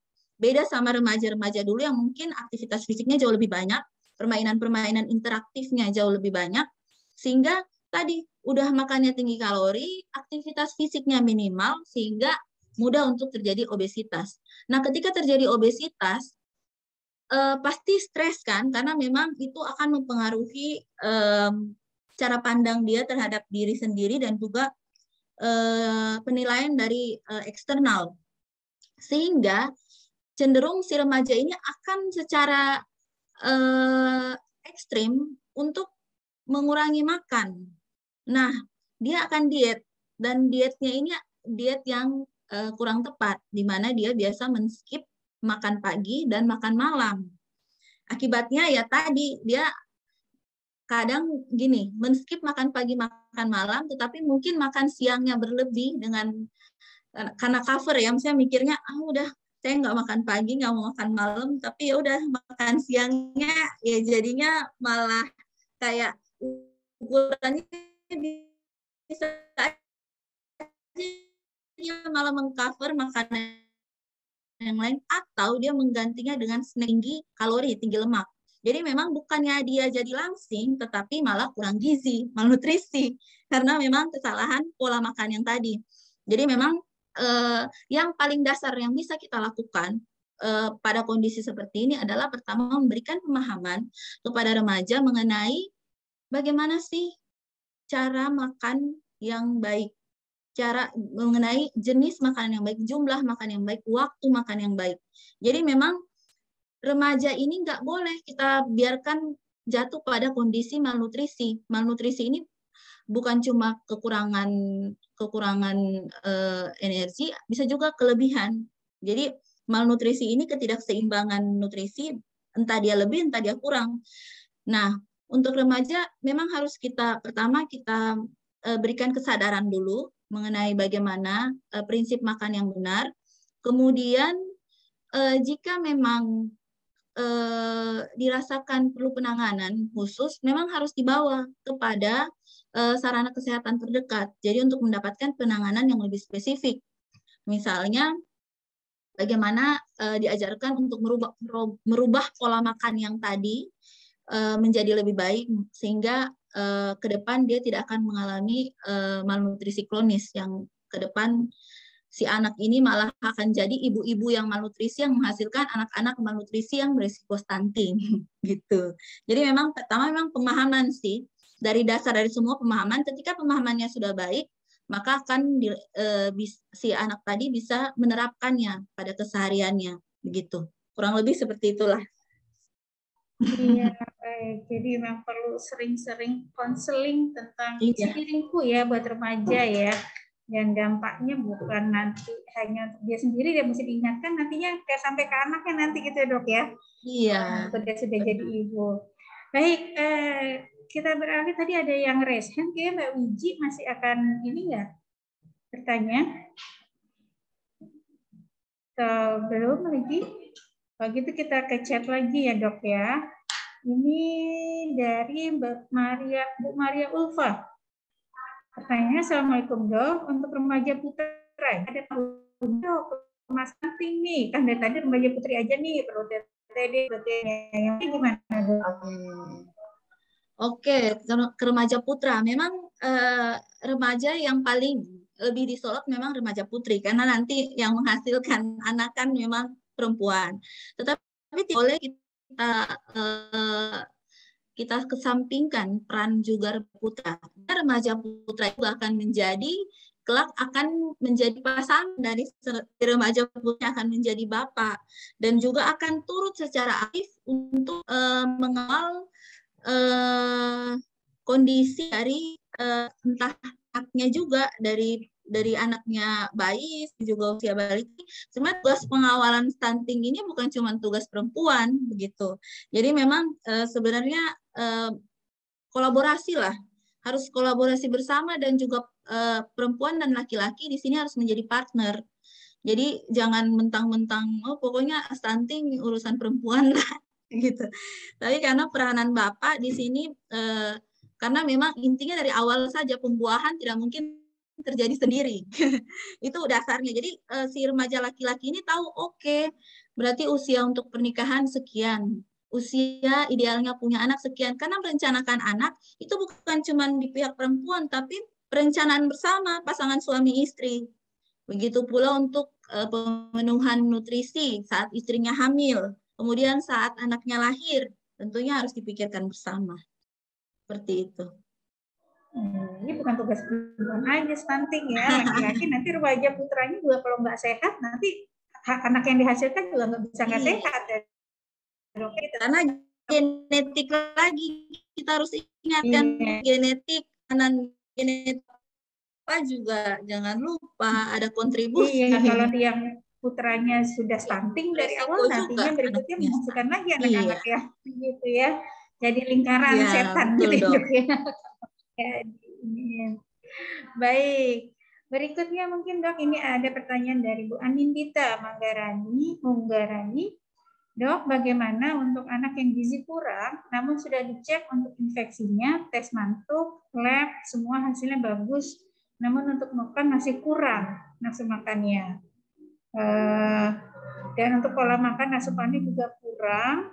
Beda sama remaja-remaja dulu yang mungkin aktivitas fisiknya jauh lebih banyak, permainan-permainan interaktifnya jauh lebih banyak, sehingga tadi udah makannya tinggi kalori, aktivitas fisiknya minimal, sehingga mudah untuk terjadi obesitas. Nah, ketika terjadi obesitas, pasti stres kan, karena memang itu akan mempengaruhi cara pandang dia terhadap diri sendiri dan juga penilaian dari eksternal. Sehingga cenderung si remaja ini akan secara ekstrim untuk mengurangi makan. Nah, dia akan diet, dan dietnya ini diet yang kurang tepat, di mana dia biasa men-skip makan pagi dan makan malam. Akibatnya ya tadi, dia kadang gini, men-skip makan pagi, makan malam, tetapi mungkin makan siangnya berlebih karena cover ya, misalnya mikirnya, udah saya nggak makan pagi, nggak mau makan malam, tapi ya udah makan siangnya, ya jadinya malah kayak ukurannya bisa dia malah mengcover makanan yang lain, atau dia menggantinya dengan snack tinggi kalori, tinggi lemak. Jadi memang bukannya dia jadi langsing, tetapi malah kurang gizi, malnutrisi, karena memang kesalahan pola makan yang tadi. Jadi memang yang paling dasar yang bisa kita lakukan pada kondisi seperti ini adalah pertama memberikan pemahaman kepada remaja mengenai bagaimana sih cara makan yang baik, cara mengenai jenis makanan yang baik, jumlah makan yang baik, waktu makan yang baik. Jadi memang remaja ini nggak boleh kita biarkan jatuh pada kondisi malnutrisi. Malnutrisi ini bukan cuma kekurangan energi, bisa juga kelebihan. Jadi malnutrisi ini ketidakseimbangan nutrisi, entah dia lebih, entah dia kurang. Nah, untuk remaja memang harus pertama kita berikan kesadaran dulu mengenai bagaimana prinsip makan yang benar. Kemudian jika memang dirasakan perlu penanganan khusus, memang harus dibawa kepada sarana kesehatan terdekat. Jadi untuk mendapatkan penanganan yang lebih spesifik. Misalnya bagaimana diajarkan untuk merubah pola makan yang tadi menjadi lebih baik, sehingga ke depan dia tidak akan mengalami malnutrisi kronis, yang ke depan si anak ini malah akan jadi ibu-ibu yang malnutrisi yang menghasilkan anak-anak malnutrisi yang berisiko stunting gitu. Jadi memang pertama memang pemahaman sih, dari dasar dari semua pemahaman. Ketika pemahamannya sudah baik, maka akan si anak tadi bisa menerapkannya pada kesehariannya begitu. Kurang lebih seperti itulah. Iya, baik. Jadi memang perlu sering-sering konseling tentang isi piringku ya buat remaja ya. Dan dampaknya bukan nanti hanya untuk dia sendiri, dia mesti diingatkan nantinya kayak sampai ke anaknya nanti gitu ya dok ya. Iya. Dia sudah jadi ibu. Baik, kita beralih, tadi ada yang raise hand, kayaknya Mbak Wiji masih akan ini nggak bertanya? Atau belum lagi? Kalau gitu kita ke chat lagi ya dok ya. Ini dari Bu Maria Ulfa. Pertanyaannya, Assalamualaikum dok, untuk remaja putra ada tahu dok Mas penting nih, kan dari tadi remaja putri aja nih, perlu TTD, yang ini gimana dok? Oke, ke remaja putra, memang remaja yang paling lebih disorot memang remaja putri, karena nanti yang menghasilkan anak kan memang perempuan. Tetapi tidak boleh kita kesampingkan peran juga putra. Remaja putra itu akan menjadi kelak akan menjadi pasangan dari remaja punya akan menjadi bapak, dan juga akan turut secara aktif untuk mengawal kondisi dari entah anaknya juga, dari anaknya bayi juga usia balita. Sebenarnya tugas pengawalan stunting ini bukan cuma tugas perempuan begitu. Jadi memang sebenarnya kolaborasi lah, harus kolaborasi bersama, dan juga perempuan dan laki-laki di sini harus menjadi partner. Jadi jangan mentang-mentang oh pokoknya stunting urusan perempuan lah gitu. Tapi karena peranan bapak di sini karena memang intinya dari awal saja pembuahan tidak mungkin terjadi sendiri. Itu dasarnya. Jadi si remaja laki-laki ini tahu oke, berarti usia untuk pernikahan sekian. Usia idealnya punya anak sekian. Karena merencanakan anak itu bukan cuma di pihak perempuan, tapi perencanaan bersama pasangan suami istri. Begitu pula untuk pemenuhan nutrisi saat istrinya hamil. Kemudian saat anaknya lahir, tentunya harus dipikirkan bersama. Seperti itu. Ini bukan tugas perempuan aja stunting ya, laki-laki nanti remaja putranya juga kalau nggak sehat, nanti anak yang dihasilkan juga nggak bisa nggak sehat. Ya. Karena genetik lagi, kita harus ingatkan genetik, kanan genetik apa juga jangan lupa ada kontribusi. Iya, kalau yang putranya sudah stunting dari awal, nantinya berikutnya menghasilkan lagi anak-anak ya, gitu ya. Jadi lingkaran setan gitu ya. Baik, berikutnya mungkin dok, ini ada pertanyaan dari Bu Anindita Manggarani. Dok, bagaimana untuk anak yang gizi kurang, namun sudah dicek untuk infeksinya, tes mantuk, lab, semua hasilnya bagus, namun untuk makan masih kurang nafsu makannya. Dan untuk pola makan asupannya juga kurang.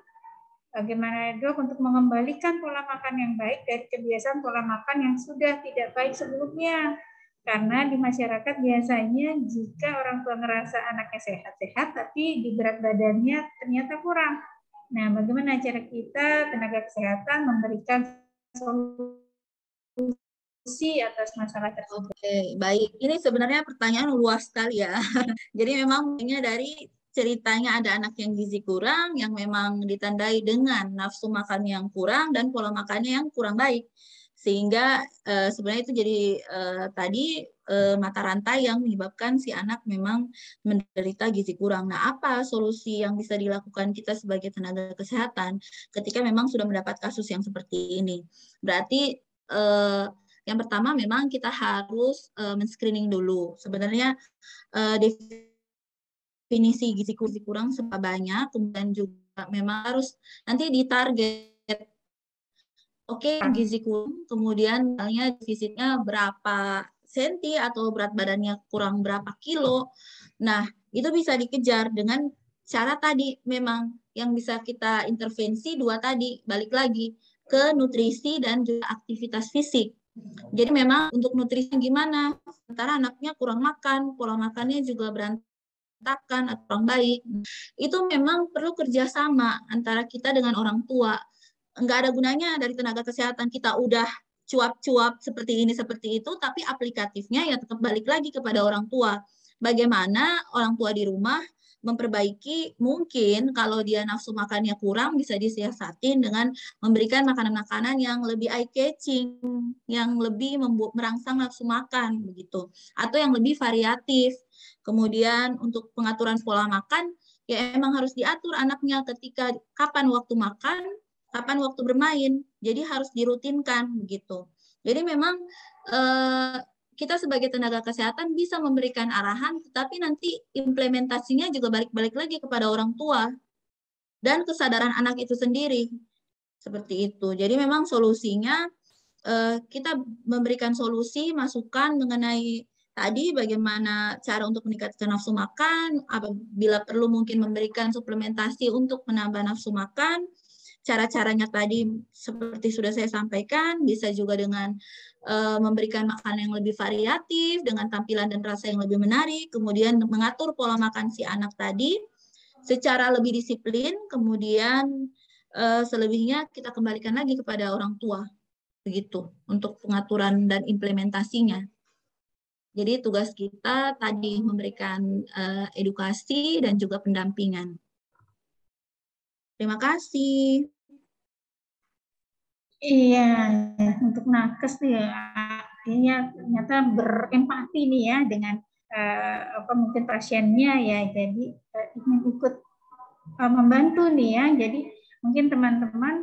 Bagaimana dok untuk mengembalikan pola makan yang baik dari kebiasaan pola makan yang sudah tidak baik sebelumnya? Karena di masyarakat biasanya jika orang tua ngerasa anaknya sehat-sehat, tapi di berat badannya ternyata kurang. Nah, bagaimana cara kita tenaga kesehatan memberikan solusi atas masalah tersebut? Oke, baik. Ini sebenarnya pertanyaan luas sekali ya. Jadi memang dari ceritanya ada anak yang gizi kurang, yang memang ditandai dengan nafsu makan yang kurang dan pola makannya yang kurang baik. Sehingga sebenarnya itu jadi tadi mata rantai yang menyebabkan si anak memang menderita gizi kurang. Nah, apa solusi yang bisa dilakukan kita sebagai tenaga kesehatan ketika memang sudah mendapat kasus yang seperti ini? Berarti yang pertama memang kita harus men-screening dulu. Sebenarnya definisi gizi kurang seberapa banyak, kemudian juga memang harus nanti ditarget. Oke, gizi kurang, kemudian misalnya defisitnya berapa senti atau berat badannya kurang berapa kilo. Nah, itu bisa dikejar dengan cara tadi memang yang bisa kita intervensi dua tadi, balik lagi ke nutrisi dan juga aktivitas fisik. Jadi memang untuk nutrisi gimana? Sementara anaknya kurang makan, pola makannya juga berantakan atau kurang baik. Itu memang perlu kerjasama antara kita dengan orang tua. Enggak ada gunanya dari tenaga kesehatan kita udah cuap-cuap seperti ini, seperti itu, tapi aplikatifnya ya tetap balik lagi kepada orang tua. Bagaimana orang tua di rumah memperbaiki, mungkin kalau dia nafsu makannya kurang bisa disiasatin dengan memberikan makanan-makanan yang lebih eye-catching, yang lebih merangsang nafsu makan begitu, atau yang lebih variatif. Kemudian untuk pengaturan pola makan, ya emang harus diatur anaknya ketika kapan waktu makan, kapan waktu bermain. Jadi harus dirutinkan begitu. Jadi memang kita sebagai tenaga kesehatan bisa memberikan arahan, tetapi nanti implementasinya juga balik-balik lagi kepada orang tua dan kesadaran anak itu sendiri. Seperti itu. Jadi memang solusinya kita memberikan solusi, masukan mengenai tadi bagaimana cara untuk meningkatkan nafsu makan, apabila perlu mungkin memberikan suplementasi untuk menambah nafsu makan. Cara-caranya tadi seperti sudah saya sampaikan, bisa juga dengan memberikan makanan yang lebih variatif, dengan tampilan dan rasa yang lebih menarik, kemudian mengatur pola makan si anak tadi secara lebih disiplin, kemudian selebihnya kita kembalikan lagi kepada orang tua, begitu, untuk pengaturan dan implementasinya. Jadi tugas kita tadi memberikan edukasi dan juga pendampingan. Terima kasih. Iya, untuk nakes nih artinya ternyata berempati nih ya dengan mungkin pasiennya ya, jadi ingin ikut membantu nih ya. Jadi mungkin teman-teman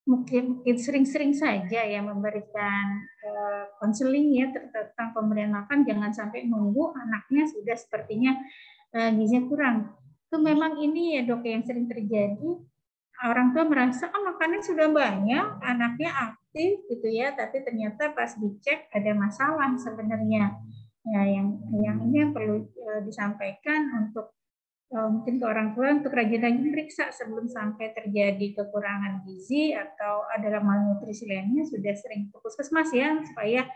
mungkin sering-sering saja ya memberikan konseling ya tentang pemberian makan, jangan sampai nunggu anaknya sudah sepertinya gizinya kurang. Itu memang ini ya dok yang sering terjadi, orang tua merasa makannya sudah banyak, anaknya aktif gitu ya, tapi ternyata pas dicek ada masalah sebenarnya. Ya, yang ini yang perlu disampaikan untuk mungkin ke orang tua untuk rajin-rajin periksa sebelum sampai terjadi kekurangan gizi atau ada malnutrisi lainnya, sudah sering ke puskesmas ya, supaya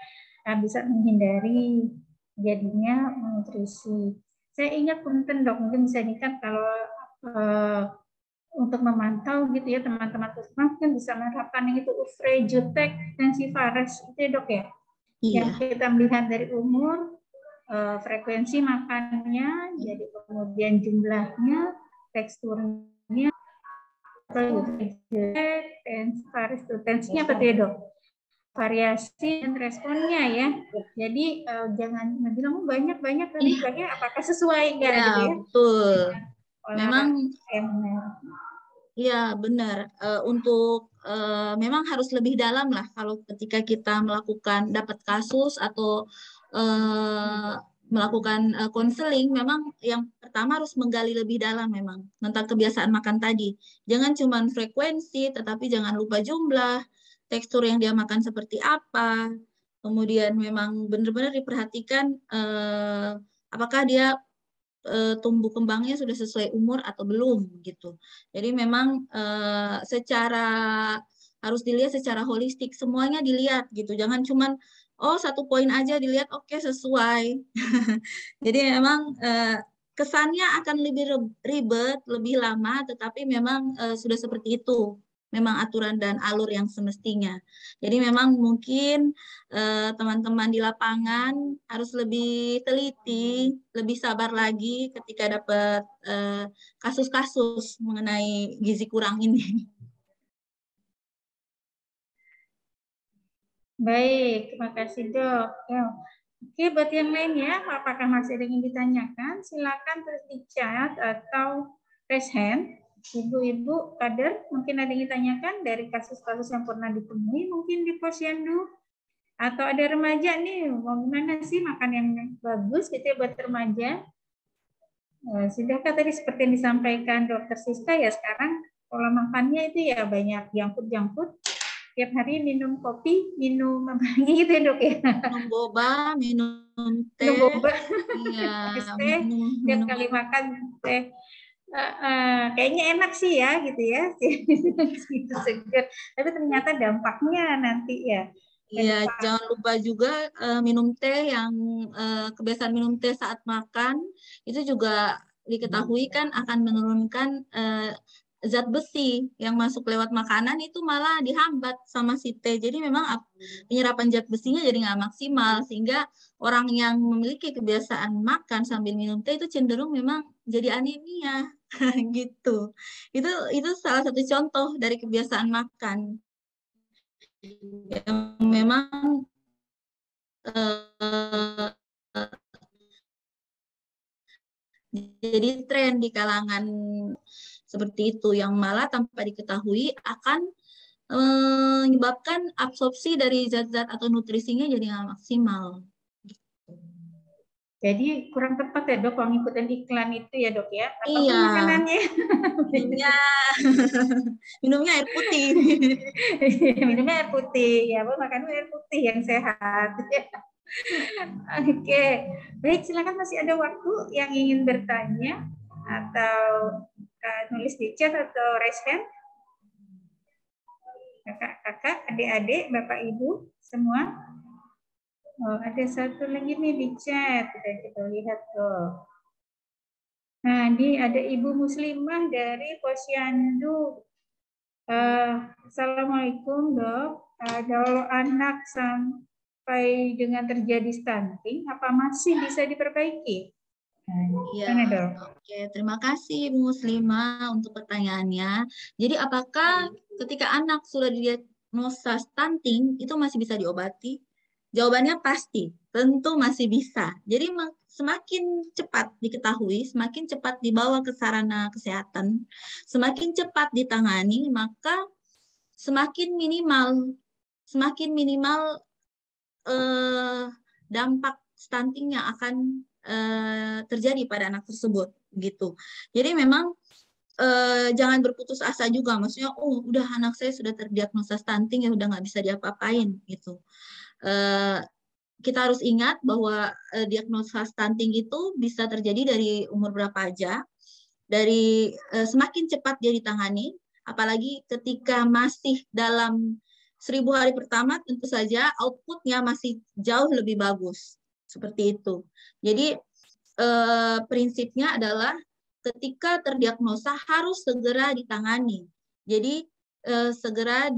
bisa menghindari jadinya malnutrisi. Saya ingat punten dok, mungkin bisa ingat kalau untuk memantau gitu ya teman-teman puskesmas kan bisa menerapkan yang itu UFRE, Jutek, dan Sivares itu ya dok ya. Iya. Yang kita melihat dari umur, frekuensi makannya, jadi kemudian jumlahnya, teksturnya, tensinya apa ya dok? Variasi dan responnya ya. Jadi jangan bilang banyak tadi bilangnya apakah sesuai enggak gitu ya? Betul. Memang iya benar. Untuk memang harus lebih dalam lah kalau ketika kita melakukan dapat kasus atau melakukan konseling, memang yang pertama harus menggali lebih dalam memang tentang kebiasaan makan tadi. Jangan cuma frekuensi, tetapi jangan lupa jumlah, tekstur yang dia makan seperti apa. Kemudian memang benar-benar diperhatikan apakah dia tumbuh kembangnya sudah sesuai umur atau belum gitu. Jadi memang secara harus dilihat secara holistik, semuanya dilihat gitu. Jangan cuman satu poin aja dilihat oke, sesuai. Jadi memang kesannya akan lebih ribet, lebih lama, tetapi memang sudah seperti itu. Memang aturan dan alur yang semestinya. Jadi memang mungkin teman-teman di lapangan harus lebih teliti, lebih sabar lagi ketika dapat kasus-kasus mengenai gizi kurang ini. Baik, terima kasih dok. Oke, buat yang lainnya, apakah masih ada yang ditanyakan? Silakan terus di chat atau raise hand. Ibu-ibu kader, mungkin ada yang ditanyakan dari kasus-kasus yang pernah ditemui, mungkin di posyandu. Atau ada remaja nih, mau gimana sih makan yang bagus gitu ya buat remaja? Sudahkah tadi seperti yang disampaikan Dokter Siska ya, sekarang pola makannya itu ya banyak jangkut. Tiap hari minum kopi, minum apa lagi gitu ya dok ya? Minum boba, minum teh. Minum boba, iya, teh, tiap kali makan teh. Kayaknya enak sih ya gitu ya, gitu segar. Tapi ternyata dampaknya nanti ya. Iya, jangan lupa juga minum teh yang kebiasaan minum teh saat makan itu juga diketahui kan akan menurunkan zat besi yang masuk lewat makanan, itu malah dihambat sama si teh. Jadi memang penyerapan zat besinya jadi nggak maksimal, sehingga orang yang memiliki kebiasaan makan sambil minum teh itu cenderung memang jadi anemia gitu. Itu salah satu contoh dari kebiasaan makan yang memang jadi tren di kalangan seperti itu, yang malah tanpa diketahui akan menyebabkan absorpsi dari zat-zat atau nutrisinya jadi nggak maksimal. Jadi kurang tepat ya dok kalau ngikutin iklan itu ya dok ya? Apapun iya. makanannya. Minumnya air putih. Minumnya air putih, ya makan air putih yang sehat. Oke, baik, silakan, masih ada waktu yang ingin bertanya atau nulis di chat atau raise hand. Kakak-kakak, adik-adik, bapak ibu semua. Ada satu lagi nih di chat, kita lihat tuh. Nah, ini ada Ibu Muslimah dari Posyandu. Assalamualaikum dok. Kalau anak sampai dengan terjadi stunting, apa masih bisa diperbaiki? Ya, Gimana, Dok? oke. Terima kasih Bu Muslimah untuk pertanyaannya. Jadi apakah ketika anak sudah didiagnosa stunting itu masih bisa diobati? Jawabannya pasti, tentu masih bisa. Jadi semakin cepat diketahui, semakin cepat dibawa ke sarana kesehatan, semakin cepat ditangani, maka semakin minimal dampak stunting yang akan terjadi pada anak tersebut gitu. Jadi memang jangan berputus asa juga, maksudnya udah anak saya sudah terdiagnosa stunting ya udah nggak bisa diapa-apain gitu. Kita harus ingat bahwa diagnosa stunting itu bisa terjadi dari umur berapa aja, dari semakin cepat dia ditangani, apalagi ketika masih dalam 1000 hari pertama, tentu saja outputnya masih jauh lebih bagus. Seperti itu. Jadi prinsipnya adalah ketika terdiagnosa harus segera ditangani. Jadi segera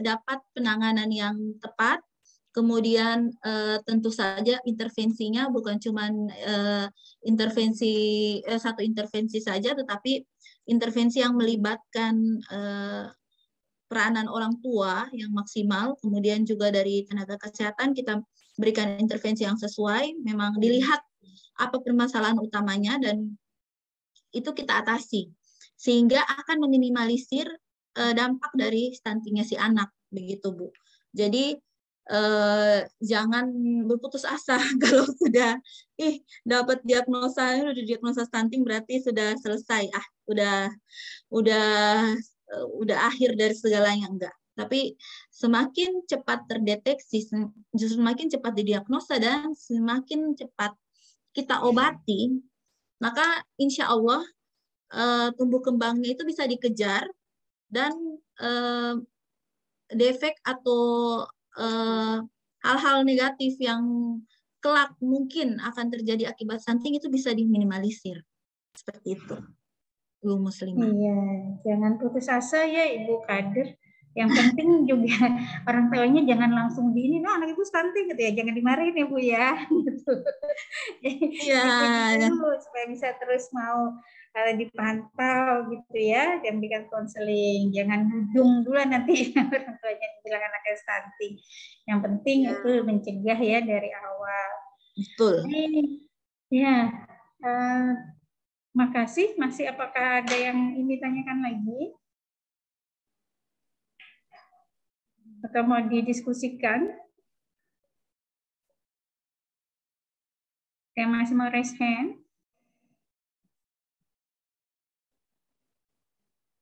dapat penanganan yang tepat. Kemudian tentu saja intervensinya bukan cuma satu intervensi saja, tetapi intervensi yang melibatkan peranan orang tua yang maksimal, kemudian juga dari tenaga kesehatan kita berikan intervensi yang sesuai, memang dilihat apa permasalahan utamanya dan itu kita atasi, sehingga akan meminimalisir dampak dari stuntingnya si anak, begitu Bu. Jadi jangan berputus asa kalau sudah dapat diagnosa stunting berarti sudah selesai, udah akhir dari segalanya, enggak. Tapi semakin cepat terdeteksi, justru semakin cepat didiagnosa dan semakin cepat kita obati, maka insya Allah tumbuh kembangnya itu bisa dikejar dan defek atau hal-hal negatif yang kelak mungkin akan terjadi akibat stunting itu bisa diminimalisir. Seperti itu, Bu Muslimah. Iya, jangan putus asa ya Ibu Kader. Yang penting juga orang tuanya jangan langsung ini, anak ibu stunting gitu ya, jangan dimarahin ya Bu ya. Gitu. Iya. Dulu supaya bisa terus mau dipantau gitu ya, dan berikan konseling. Jangan dudung dulu nanti orang tuanya bilang anaknya stunting. Yang penting itu mencegah ya dari awal. Betul. Ya, makasih. Masih apakah ada yang ini tanyakan lagi? Atau mau didiskusikan? Yang masih mau raise hand?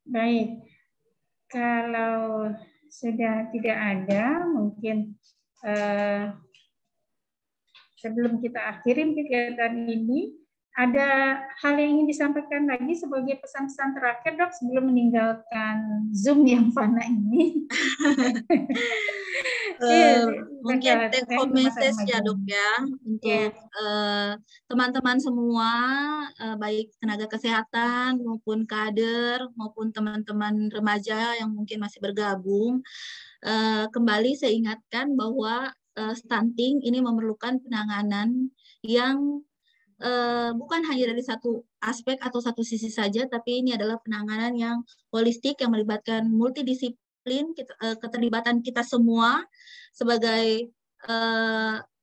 Baik, kalau sudah tidak ada, mungkin sebelum kita akhirin kegiatan ini, ada hal yang ingin disampaikan lagi sebagai pesan-pesan terakhir, Dok, sebelum meninggalkan Zoom yang fana ini. Mungkin take home message ya Dok ya, untuk teman-teman semua, baik tenaga kesehatan maupun kader maupun teman-teman remaja yang mungkin masih bergabung. Kembali saya ingatkan bahwa stunting ini memerlukan penanganan yang bukan hanya dari satu aspek atau satu sisi saja, tapi ini adalah penanganan yang holistik yang melibatkan multidisiplin, keterlibatan kita semua sebagai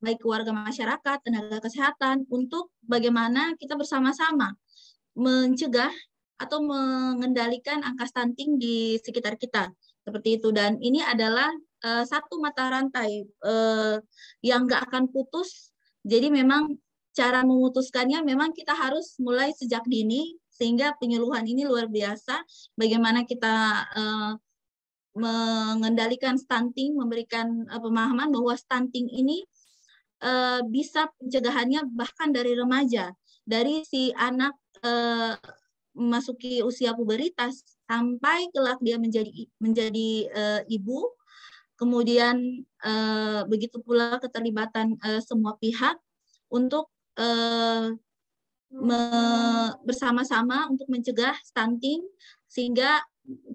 baik keluarga masyarakat, tenaga kesehatan, untuk bagaimana kita bersama-sama mencegah atau mengendalikan angka stunting di sekitar kita. Seperti itu, dan ini adalah satu mata rantai yang nggak akan putus. Jadi memang cara memutuskannya memang kita harus mulai sejak dini, sehingga penyuluhan ini luar biasa. Bagaimana kita mengendalikan stunting, memberikan pemahaman bahwa stunting ini bisa pencegahannya bahkan dari remaja, dari si anak memasuki usia puberitas sampai kelak dia menjadi ibu. Kemudian begitu pula keterlibatan semua pihak untuk bersama-sama untuk mencegah stunting, sehingga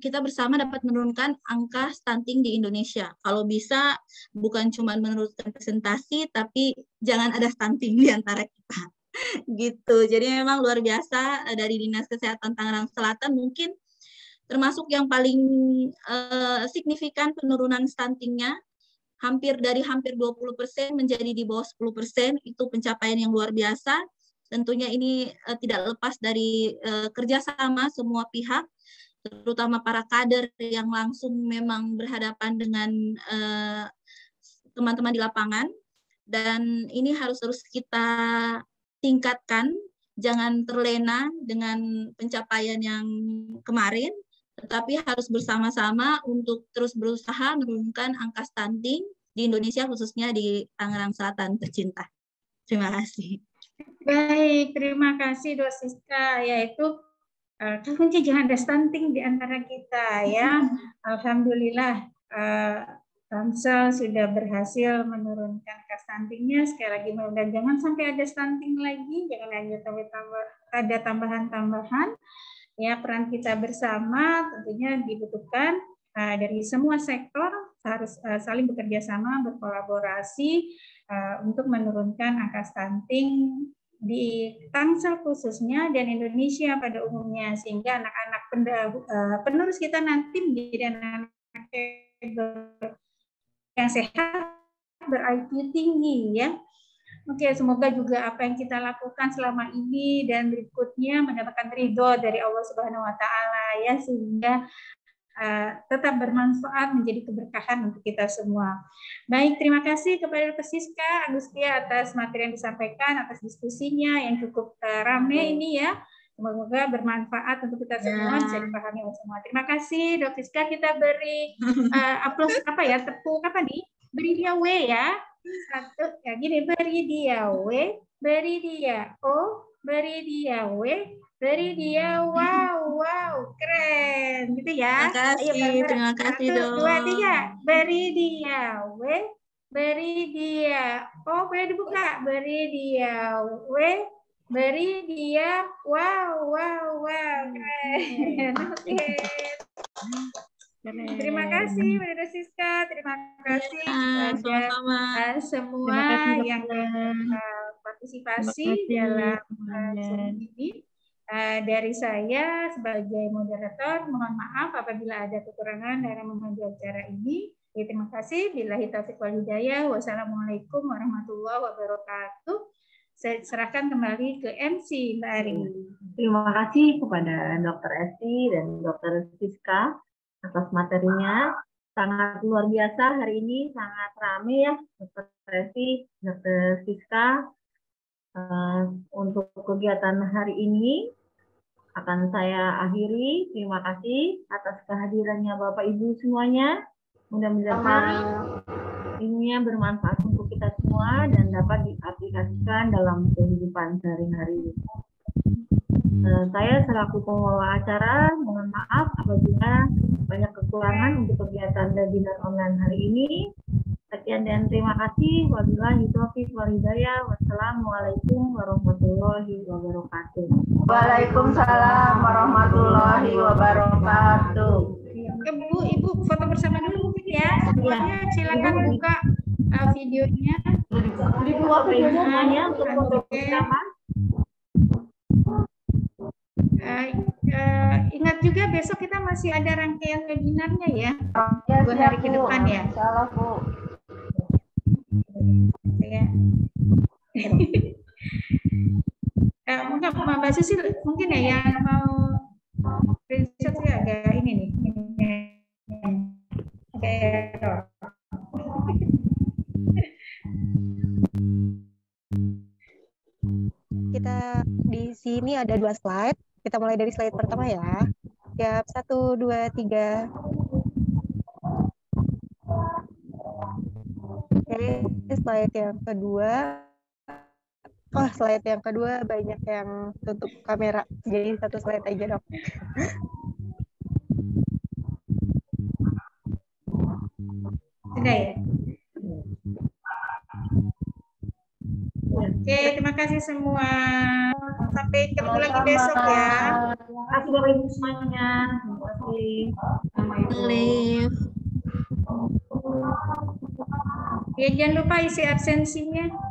kita bersama dapat menurunkan angka stunting di Indonesia. Kalau bisa bukan cuma menurunkan presentasi, tapi jangan ada stunting di antara kita. Gitu. Jadi memang luar biasa dari Dinas Kesehatan Tangerang Selatan mungkin termasuk yang paling signifikan penurunan stuntingnya. Dari hampir 20% menjadi di bawah 10%, itu pencapaian yang luar biasa. Tentunya ini tidak lepas dari kerjasama semua pihak, terutama para kader yang langsung memang berhadapan dengan teman-teman di lapangan. Dan ini harus terus kita tingkatkan, jangan terlena dengan pencapaian yang kemarin, tetapi harus bersama-sama untuk terus berusaha menurunkan angka stunting di Indonesia, khususnya di Tangerang Selatan tercinta. Terima kasih. Baik, terima kasih Dok Siska. Yaitu kuncinya jangan ada stunting di antara kita ya. Alhamdulillah Tangsel sudah berhasil menurunkan angka stuntingnya. Sekali lagi mudah-mudahan jangan sampai ada stunting lagi, jangan ada tambahan-tambahan. Ya, peran kita bersama tentunya dibutuhkan dari semua sektor, harus saling bekerja sama, berkolaborasi untuk menurunkan angka stunting di Tangsel khususnya dan Indonesia pada umumnya, sehingga anak-anak penerus kita nanti menjadi anak-anak yang sehat, ber-IQ tinggi ya. Oke, semoga juga apa yang kita lakukan selama ini dan berikutnya mendapatkan ridho dari Allah Subhanahu wa Ta'ala ya, sehingga tetap bermanfaat, menjadi keberkahan untuk kita semua. Baik, terima kasih kepada Dr. Siska Agustia atas materi yang disampaikan, atas diskusinya yang cukup ramai ini ya. Semoga bermanfaat untuk kita semua, bisa dipahami oleh semua. Terima kasih Dr. Siska, kita beri aplaus tepuk nih? Beri dia W ya. Satu, ya gini, beri dia W, beri dia O, beri dia W, beri dia wow, keren, gitu ya. Terima kasih Satu, dua, tiga, beri dia W, beri dia O, boleh dibuka, beri dia W, beri dia wow, keren. Oke. Terima kasih Mbak Siska, terima kasih kepada semua yang partisipasi dalam Zoom ini. Dari saya sebagai moderator, mohon maaf apabila ada kekurangan dalam memandu acara ini. Terima kasih. Billahi taufiq wal hidayah. Wassalamualaikum warahmatullahi wabarakatuh. Saya serahkan kembali ke MC Mbak Ari. Terima kasih kepada Dr. Esti dan Dr. Siska atas materinya. Sangat luar biasa hari ini, sangat ramai ya Dr. Esti, Dr. Siska. Untuk kegiatan hari ini akan saya akhiri. Terima kasih atas kehadirannya Bapak Ibu semuanya. Mudah-mudahan ilmunya bermanfaat untuk kita semua dan dapat diaplikasikan dalam kehidupan sehari-hari. Saya selaku pengelola acara mohon maaf apabila banyak kekurangan untuk kegiatan webinar online hari ini. Sekian dan terima kasih. Wabillahi taufiq wal hidayah. Wassalamualaikum warahmatullahi wabarakatuh. Waalaikumsalam warahmatullahi wabarakatuh. Ibu foto bersama dulu mungkin ya. Semuanya silakan buka videonya. Dibuka videonya untuk foto bersama. Ingat juga besok kita masih ada rangkaian webinarnya ya. 2 hari ke depan ya. Insyaallah Bu. Ya. Mungkin Mbak Susi mungkin ya yang mau riset ya agak ini nih. Kita di sini ada 2 slide. Kita mulai dari slide pertama ya. Siap, 1, 2, 3. Oke, slide yang kedua. Slide yang kedua banyak yang tutup kamera. Jadi 1 slide aja dong. Sudah ya? Oke, terima kasih semua. Sampai ketemu lagi besok ya. Terima kasih Bapak Ibu semuanya. kasih. Sama Ibu. Live. Ya, jangan lupa isi absensinya.